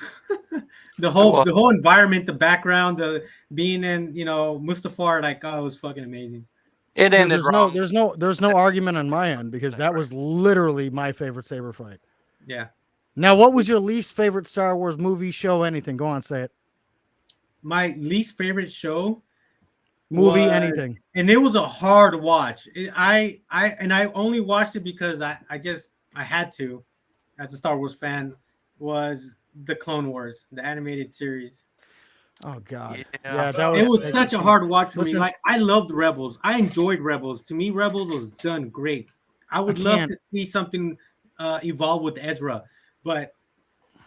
S3: the whole environment, the background, the being in Mustafar, like, it was fucking amazing.
S4: It ended wrong.
S1: There's no argument on my end because that was literally my favorite saber fight.
S3: Yeah.
S1: Now, what was your least favorite Star Wars movie, show, anything? Go on, say it.
S3: My least favorite show,
S1: movie, anything,
S3: and it was a hard watch. I only watched it because I had to, as a Star Wars fan, was the Clone Wars, the animated series.
S1: Oh God,
S4: yeah,
S3: it was such a hard watch for me. Like, I loved Rebels. I enjoyed Rebels. To me, Rebels was done great. I would love to see something evolve with Ezra, but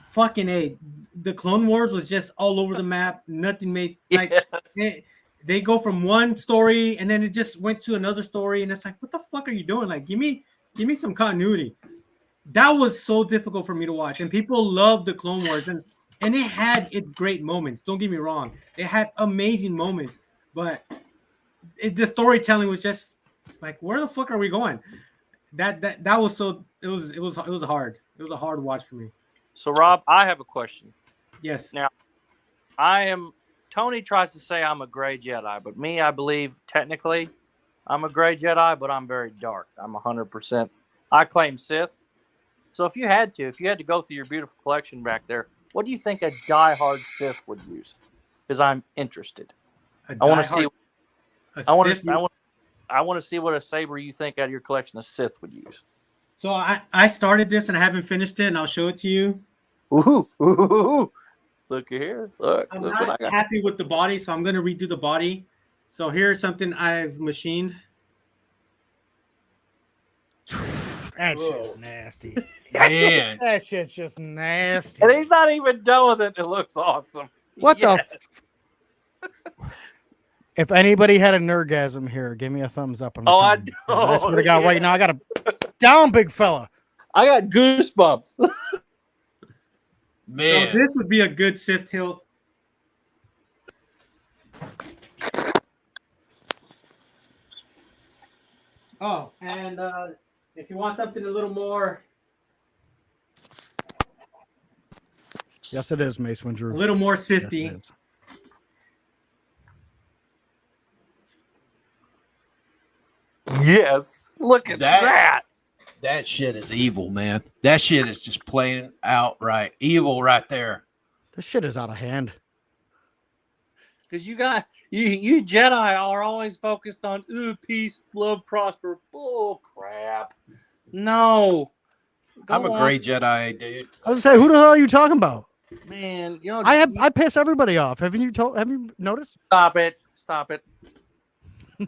S3: fucking the Clone Wars was just all over the map. Nothing made like they go from one story and then it just went to another story, and it's like, what the fuck are you doing? Like, give me some continuity. That was so difficult for me to watch, and people loved the Clone Wars, and it had its great moments. Don't get me wrong, it had amazing moments, but the storytelling was just like, where the fuck are we going? That was so it was hard. It was a hard watch for me.
S4: So, Rob, I have a question.
S3: Yes.
S4: Now, Tony tries to say I'm a gray Jedi, but me, I believe technically I'm a gray Jedi, but I'm very dark. I'm 100%. I claim Sith. So if you had to go through your beautiful collection back there, what do you think a diehard Sith would use? Because I'm interested. I want to see. I want to see what a saber you think out of your collection of Sith would use.
S3: So I started this and I haven't finished it, and I'll show it to you.
S4: Ooh. Look here. Look
S3: I'm
S4: what
S3: not
S4: I got.
S3: happy with the body, so I'm going to redo the body. So here's something I've machined.
S1: That shit's nasty.
S2: Man.
S1: That shit's just nasty.
S4: And he's not even done with it. It looks awesome.
S1: What the? If anybody had a nerdgasm here, give me a thumbs up. On the
S4: I
S1: phone,
S4: do.
S1: I swear to God, right now I got a down, big fella.
S4: I got goosebumps.
S2: Man.
S3: So this would be a good Sith hilt. Oh, and if you want something a little more,
S1: yes, it is, Mace Winter.
S3: a little more Sithy.
S1: Yes,
S4: Yes. Look at that.
S2: That shit is evil, man. That shit is just plain outright evil right there.
S1: this shit is out of hand.
S4: Because you Jedi are always focused on peace, love, prosper. Bull crap. No.
S2: I'm a gray Jedi, dude.
S1: I was gonna say, who the hell are you talking about?
S4: Man,
S1: I piss everybody off. Have you noticed?
S4: Stop it. We're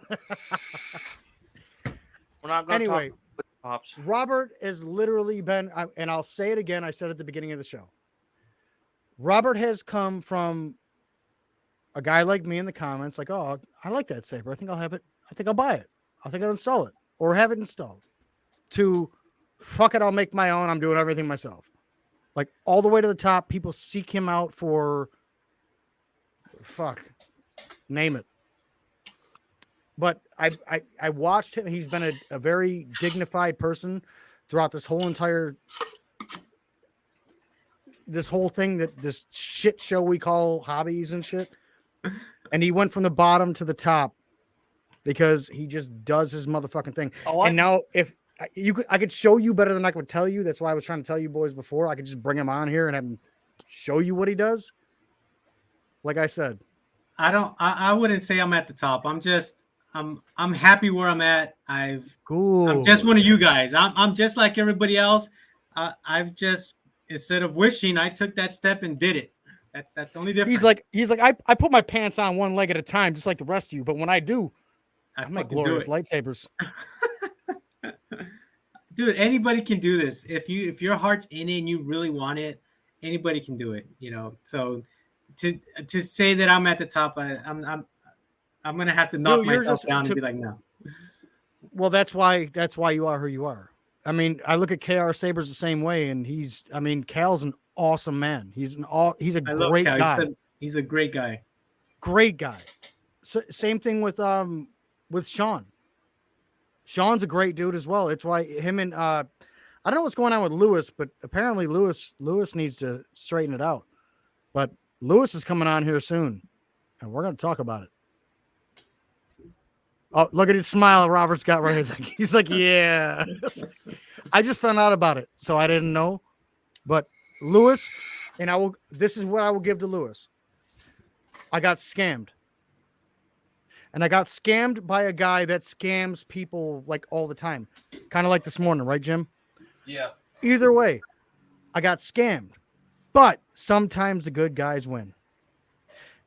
S4: not going to
S1: Anyway,
S4: talk with pops.
S1: Robert has literally been, and I'll say it again. I said at the beginning of the show. Robert has come from a guy like me in the comments, like, oh, I like that saber. I think I'll have it. I think I'll buy it. I think I'll install it or have it installed. To fuck it, I'll make my own. I'm doing everything myself. Like all the way to the top. People seek him out for name it. But I watched him. He's been a very dignified person throughout this whole thing, this shit show we call hobbies and shit. And he went from the bottom to the top because he just does his motherfucking thing. And now if I could show you better than I could tell you. That's why I was trying to tell you boys before. I could just bring him on here and have him show you what he does. Like I said,
S3: I wouldn't say I'm at the top. I'm happy where I'm at. I'm
S1: cool.
S3: just one of you guys. I'm just like everybody else. I've just, instead of wishing, I took that step and did it. That's the only difference.
S1: He's like I put my pants on one leg at a time, just like the rest of you. But when I do, I make glorious lightsabers.
S3: Dude, anybody can do this. If your heart's in it and you really want it, anybody can do it. You know. So to say that I'm at the top, I'm gonna have to knock myself down and be like, no.
S1: Well, that's why you are who you are. I mean, I look at KR Sabers the same way, and Cal's an awesome man. He's a great guy.
S3: He's a great guy.
S1: Great guy. So, same thing with Sean. Sean's a great dude as well. It's why him and I don't know what's going on with Lewis, but apparently Lewis needs to straighten it out. But Lewis is coming on here soon, and we're going to talk about it. Oh, look at his smile Robert's got right. He's like, yeah. I just found out about it, so I didn't know. But Lewis, and this is what I will give to Lewis. I got scammed. And I got scammed by a guy that scams people like all the time. Kind of like this morning, right, Jim?
S2: Yeah.
S1: Either way, I got scammed. But sometimes the good guys win.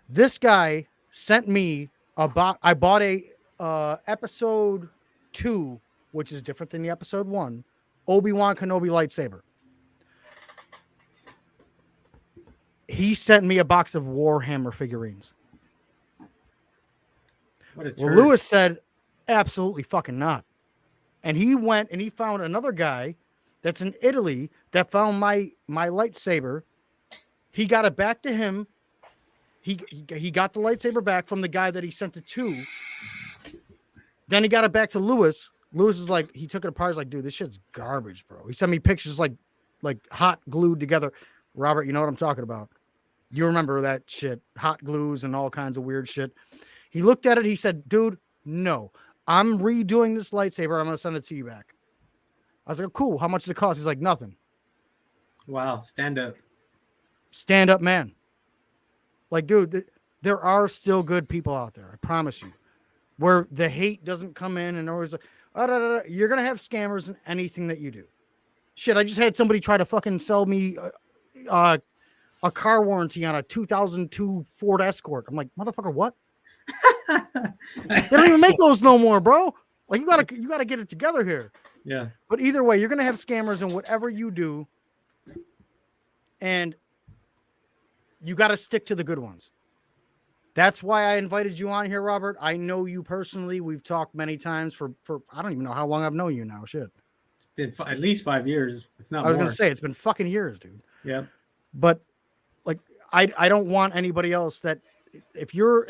S1: This guy sent me I bought a episode 2, which is different than the episode 1, Obi-Wan Kenobi lightsaber. He sent me a box of Warhammer figurines. Well, Lewis said, absolutely fucking not. And he went and he found another guy that's in Italy that found my lightsaber. He got it back to him. He got the lightsaber back from the guy that he sent it to. Then he got it back to Lewis. Lewis is like, he took it apart. He's like, dude, this shit's garbage, bro. He sent me pictures like hot glued together. Robert, you know what I'm talking about. You remember that shit, hot glues and all kinds of weird shit. He looked at it. He said, dude, no, I'm redoing this lightsaber. I'm going to send it to you back. I was like, cool. How much does it cost? He's like, nothing.
S3: Wow. Stand up.
S1: Stand up, man. Like, dude, there are still good people out there. I promise you. Where the hate doesn't come in and always, you're going to have scammers in anything that you do. Shit, I just had somebody try to fucking sell me a car warranty on a 2002 Ford Escort. I'm like, motherfucker, what? They don't even make those no more, bro. Like, you gotta get it together here.
S3: Yeah.
S1: But either way, you're gonna have scammers in whatever you do, and you got to stick to the good ones. That's why I invited you on here, Robert. I know you personally. We've talked many times for I don't even know how long I've known you now. Shit.
S3: It's been at least 5 years, if not more.
S1: I was gonna say it's been fucking years, dude.
S3: Yeah.
S1: But like, I don't want anybody else that if you're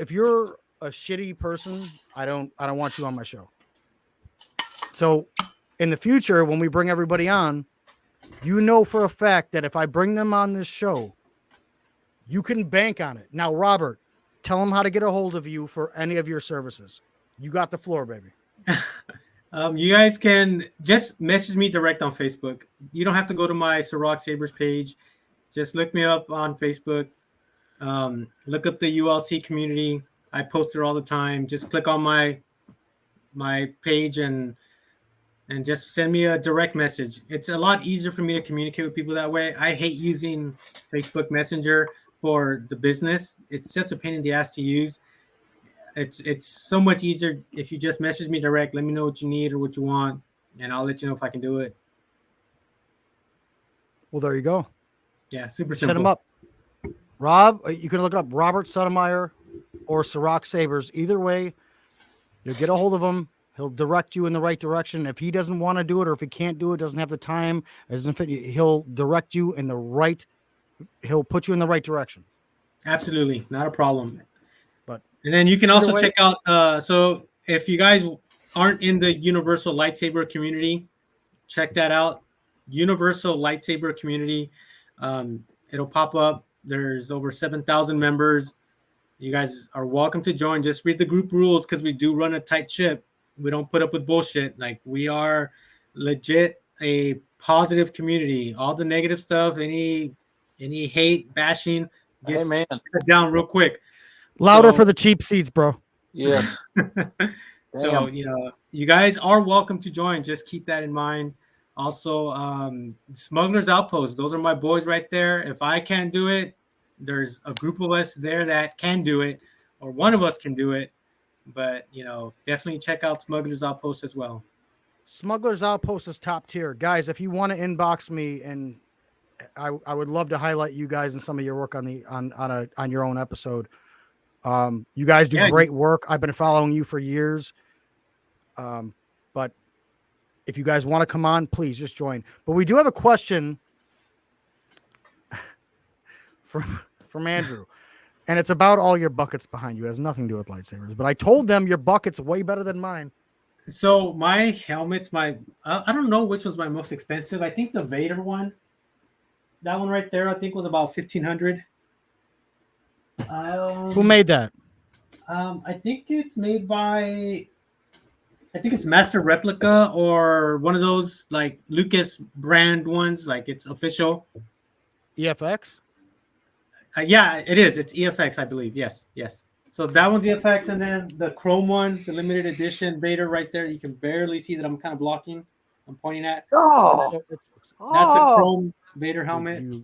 S1: a shitty person, I don't want you on my show. So in the future, when we bring everybody on, you know for a fact that if I bring them on this show, you can bank on it. Now, Robert, tell them how to get a hold of you for any of your services. You got the floor, baby.
S3: You guys can just message me direct on Facebook. You don't have to go to my SOROC Sabers page. Just look me up on Facebook. Look up the ULC community. I post there all the time. Just click on my page and just send me a direct message. It's a lot easier for me to communicate with people that way. I hate using Facebook Messenger for the business. It's such a pain in the ass to use. It's so much easier if you just message me direct. Let me know what you need or what you want, and I'll let you know if I can do it.
S1: Well, there you go.
S3: Yeah, super simple.
S1: Set him up. Rob, you can look up Robert Sotomayor or SOROC Sabers. Either way, you'll get a hold of him. He'll direct you in the right direction. If he doesn't want to do it or if he can't do it, doesn't have the time, doesn't fit, he'll direct you in the right. He'll put you in the right direction.
S3: Absolutely, not a problem. And
S1: But
S3: then you can also check out. So if you guys aren't in the Universal Lightsaber community, check that out. Universal Lightsaber community. It'll pop up. There's over 7,000 members. You guys are welcome to join. Just read the group rules because we do run a tight ship. We don't put up with bullshit. Like, we are legit a positive community. All the negative stuff, any hate, bashing, gets
S4: Hey, man.
S3: it down real quick.
S1: Louder
S3: So-
S1: for the cheap seats, bro.
S4: Yes.
S3: So,
S4: Damn.
S3: you know, you guys are welcome to join. Just keep that in mind. Also, Smugglers Outpost. Those are my boys right there. If I can't do it, there's a group of us there that can do it, or one of us can do it. But, you know, definitely check out Smugglers Outpost as well.
S1: Smugglers Outpost is top tier. Guys, if you want to inbox me, and I would love to highlight you guys and some of your work on your own episode. You guys do great work. I've been following you for years. But if you guys want to come on, please just join. But we do have a question from Andrew. And it's about all your buckets behind you. It has nothing to do with lightsabers. But I told them your bucket's way better than mine.
S3: So my helmets, I don't know which was my most expensive. I think the Vader one, that one right there, I think was about $1,500.
S1: Who made that?
S3: I think it's made by, I think it's Master Replica or one of those like Lucas brand ones, like it's official.
S1: EFX?
S3: Yeah, it is. It's EFX, I believe. Yes. So that one's EFX, and then the chrome one, the limited edition Vader right there. You can barely see that I'm kind of blocking. I'm pointing at.
S4: Oh,
S3: That's a chrome Vader helmet.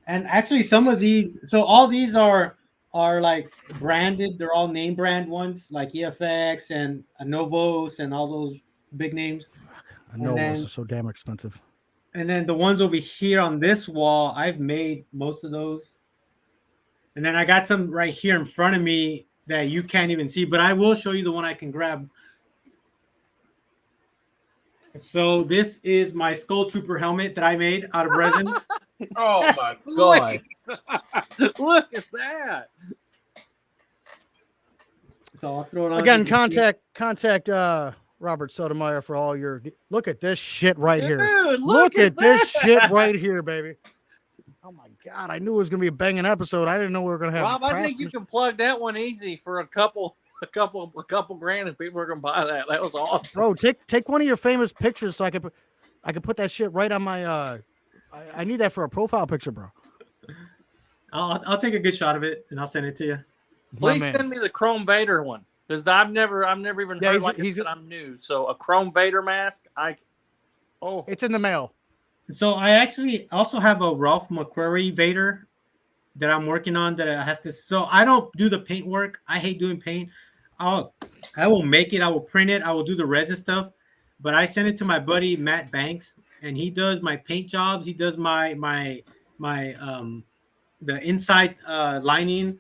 S3: And actually, some of these, so all these are like branded. They're all name brand ones, like EFX and Novos and all those big names.
S1: Novos are so damn expensive.
S3: And then the ones over here on this wall, I've made most of those. And then I got some right here in front of me that you can't even see, but I will show you the one I can grab. So this is my Skull Trooper helmet that I made out of resin.
S2: Oh my god!
S4: Look at that.
S3: So I'll throw it on.
S1: Again, contact Robert Sotomayor for all your. Look at this shit right here. Look at this shit right here, baby. Oh my god! I knew it was gonna be a banging episode. I didn't know we were gonna have.
S4: Rob, I think you can plug that one easy for a couple grand, and people are gonna buy that. That was awesome,
S1: bro. Take one of your famous pictures so I could put that shit right on my. I need that for a profile picture, bro.
S3: I'll take a good shot of it and I'll send it to you.
S4: Please send me the Chrome Vader one, because I've never even heard. Like I said, I'm new, so a Chrome Vader mask. It's
S1: in the mail.
S3: So I actually also have a Ralph McQuarrie Vader that I'm working on that I have to. So I don't do the paint work. I hate doing paint. I will make it. I will print it. I will do the resin stuff. But I send it to my buddy Matt Banks, and he does my paint jobs. He does my the inside lining.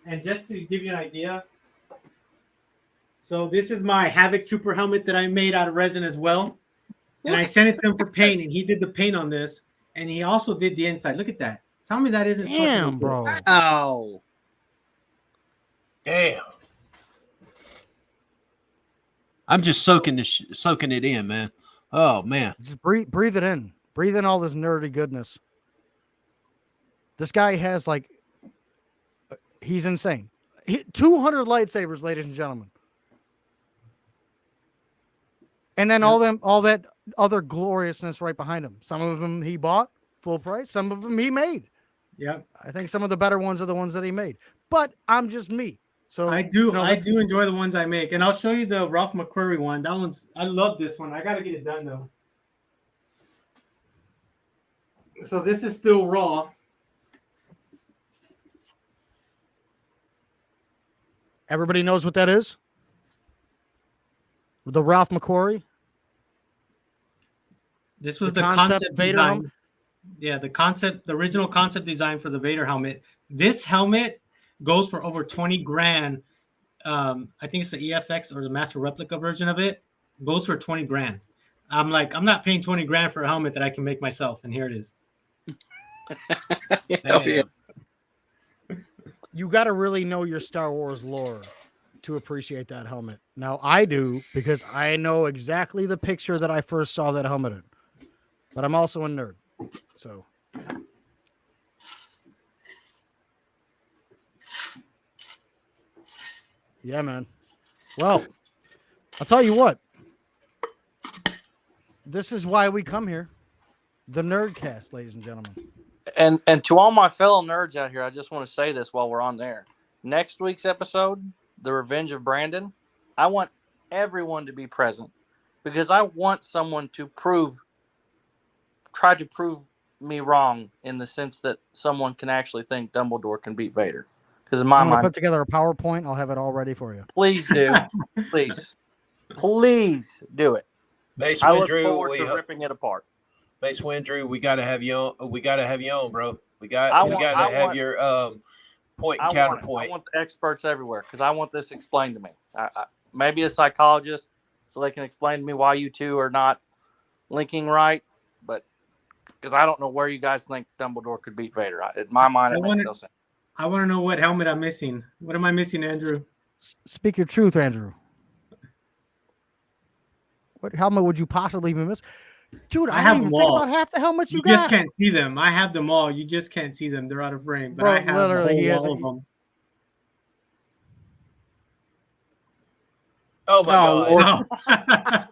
S3: And just to give you an idea, so this is my Havoc Trooper helmet that I made out of resin as well. And I sent it to him for paint, and he did the paint on this, and he also did the inside. Look at that. Tell me that isn't.
S1: Damn, bro.
S4: Oh.
S2: Damn. I'm just soaking it in, man. Oh man.
S1: Just breathe it in. Breathe in all this nerdy goodness. This guy has he's insane. 200 lightsabers, ladies and gentlemen. And then all that other gloriousness right behind him. Some of them he bought full price. Some of them he made.
S3: Yeah.
S1: I think some of the better ones are the ones that he made. But I'm just me. So
S3: I do enjoy the ones I make. And I'll show you the Ralph McQuarrie one. I love this one. I got to get it done though. So this is still raw.
S1: Everybody knows what that is? The Ralph McQuarrie?
S3: This was the concept
S1: Vader
S3: design.
S1: helmet?
S3: Yeah, the original concept design for the Vader helmet. This helmet goes for over 20 grand. I think it's the EFX or the Master Replica version of it. Goes for 20 grand. I'm not paying 20 grand for a helmet that I can make myself, and here it is.
S1: You got to really know your Star Wars lore to appreciate that helmet. Now, I do, because I know exactly the picture that I first saw that helmet in. But I'm also a nerd. So. Yeah, man. Well, I'll tell you what. This is why we come here. The Nerdcast, ladies and gentlemen.
S4: And to all my fellow nerds out here, I just want to say this while we're on there. Next week's episode, The Revenge of Brandon, I want everyone to be present because I want someone to try to prove me wrong in the sense that someone can actually think Dumbledore can beat Vader. Because in my
S1: I'm going to
S4: mind,
S1: put together a PowerPoint. I'll have it all ready for you.
S4: please do. Please do it.
S2: Mace
S4: I look
S2: Windu,
S4: forward to ripping it apart.
S2: Mace Windu, we got to have you on. We got to have you on, bro. We got to have your point and counterpoint.
S4: I want the experts everywhere because I want this explained to me. Maybe a psychologist so they can explain to me why you two are not linking right. But because I don't know where you guys think Dumbledore could beat Vader. In my mind, it makes no sense.
S3: I want to know what helmet I'm missing. What am I missing, Andrew?
S1: Speak your truth, Andrew. What helmet would you possibly be missing? Dude, I haven't even think about half the helmets you got.
S3: You just can't see them. I have them all. You just can't see them. They're out of frame. But
S1: Bro,
S3: I have
S1: literally,
S3: all of them.
S2: Oh my
S3: God!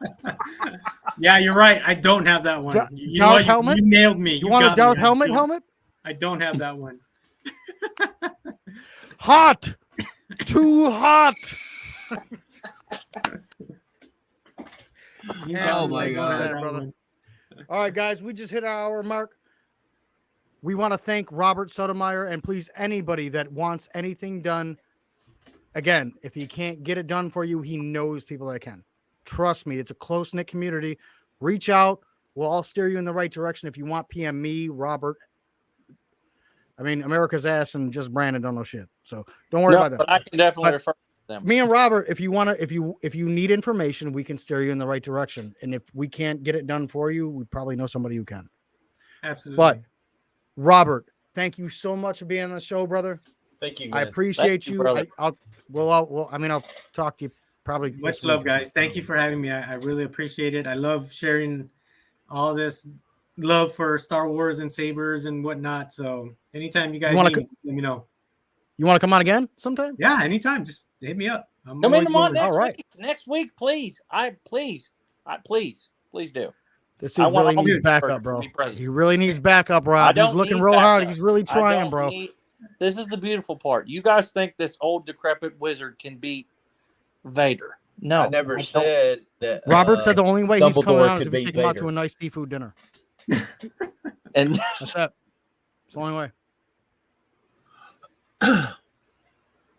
S3: Yeah, you're right. I don't have that one. You nailed me.
S1: You want a Darth helmet?
S3: I don't have that one.
S1: Hot, too hot.
S2: Oh my God,
S1: brother! All right, guys, we just hit our hour mark. We want to thank Robert Sotomayor, and please, anybody that wants anything done. Again, if he can't get it done for you, he knows people that can. Trust me, it's a close-knit community. Reach out. We'll all steer you in the right direction. If you want, PM me, Robert. I mean, America's ass and just Brandon don't know shit. So don't worry about that.
S4: But I can definitely refer to them.
S1: Me and Robert, if you want to, if you need information, we can steer you in the right direction. And if we can't get it done for you, we probably know somebody who can.
S3: Absolutely.
S1: But Robert, thank you so much for being on the show, brother.
S2: Thank you, man.
S1: I appreciate you. I'll talk to you probably.
S3: Much love, guys. Thank you for having me. I really appreciate it. I love sharing all this love for Star Wars and sabers and whatnot. So anytime you guys need me, just let me know.
S1: You want to come on again sometime?
S3: Yeah, anytime. Just hit me up.
S4: Come on next week. Next week, please. Please do.
S1: This dude really needs backup, bro. He really needs backup, Rob. He's looking real hard. He's really trying, bro.
S4: This is the beautiful part. You guys think this old decrepit wizard can beat Vader? No,
S2: I never said that.
S1: Robert said the only way he's coming out is if we take him out to a nice seafood dinner.
S4: And
S1: that's it. It's the only way.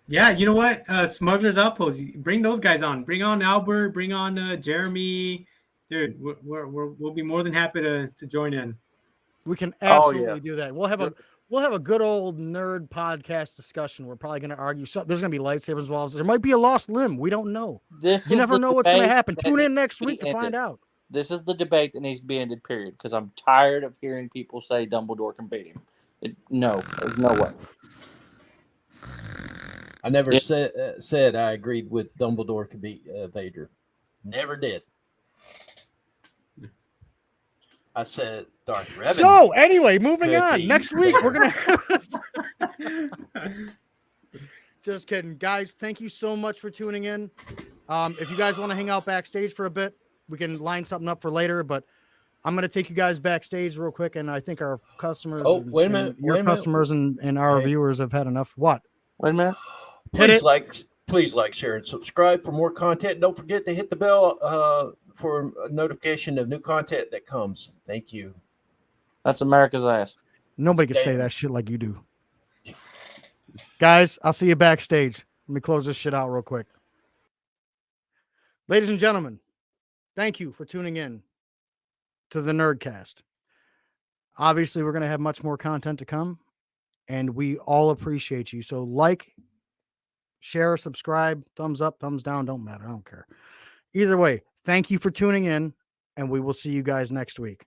S3: Yeah, you know what? Smugglers Outpost. Bring those guys on. Bring on Albert. Bring on Jeremy. Dude, we'll be more than happy to join in.
S1: We can absolutely do that. We'll have a good old nerd podcast discussion. We're probably going to argue. There's going to be lightsabers involved. There might be a lost limb. We don't know. You never know what's going to happen. Tune in next week to find out.
S4: This is the debate that needs to be ended, period, because I'm tired of hearing people say Dumbledore can beat him. No, there's no way.
S2: I never said I agreed with Dumbledore could beat Vader. Never did. I said Darth Revan.
S1: So anyway, moving on. Next week we're gonna. Just kidding, guys. Thank you so much for tuning in. If you guys want to hang out backstage for a bit, we can line something up for later. But I'm gonna take you guys backstage real quick, and I think our customers.
S2: Oh, wait a minute.
S1: Your customers and our viewers have had enough. What?
S4: Wait a minute.
S2: Please like, share, and subscribe for more content. Don't forget to hit the bell for a notification of new content that comes. Thank you.
S4: That's America's ass.
S1: Nobody can say that shit like you do. Guys, I'll see you backstage. Let me close this shit out real quick. Ladies and gentlemen, thank you for tuning in to the Nerdcast. Obviously, we're going to have much more content to come, and we all appreciate you. So like, share, subscribe, thumbs up, thumbs down, don't matter. I don't care. Either way, thank you for tuning in, and we will see you guys next week.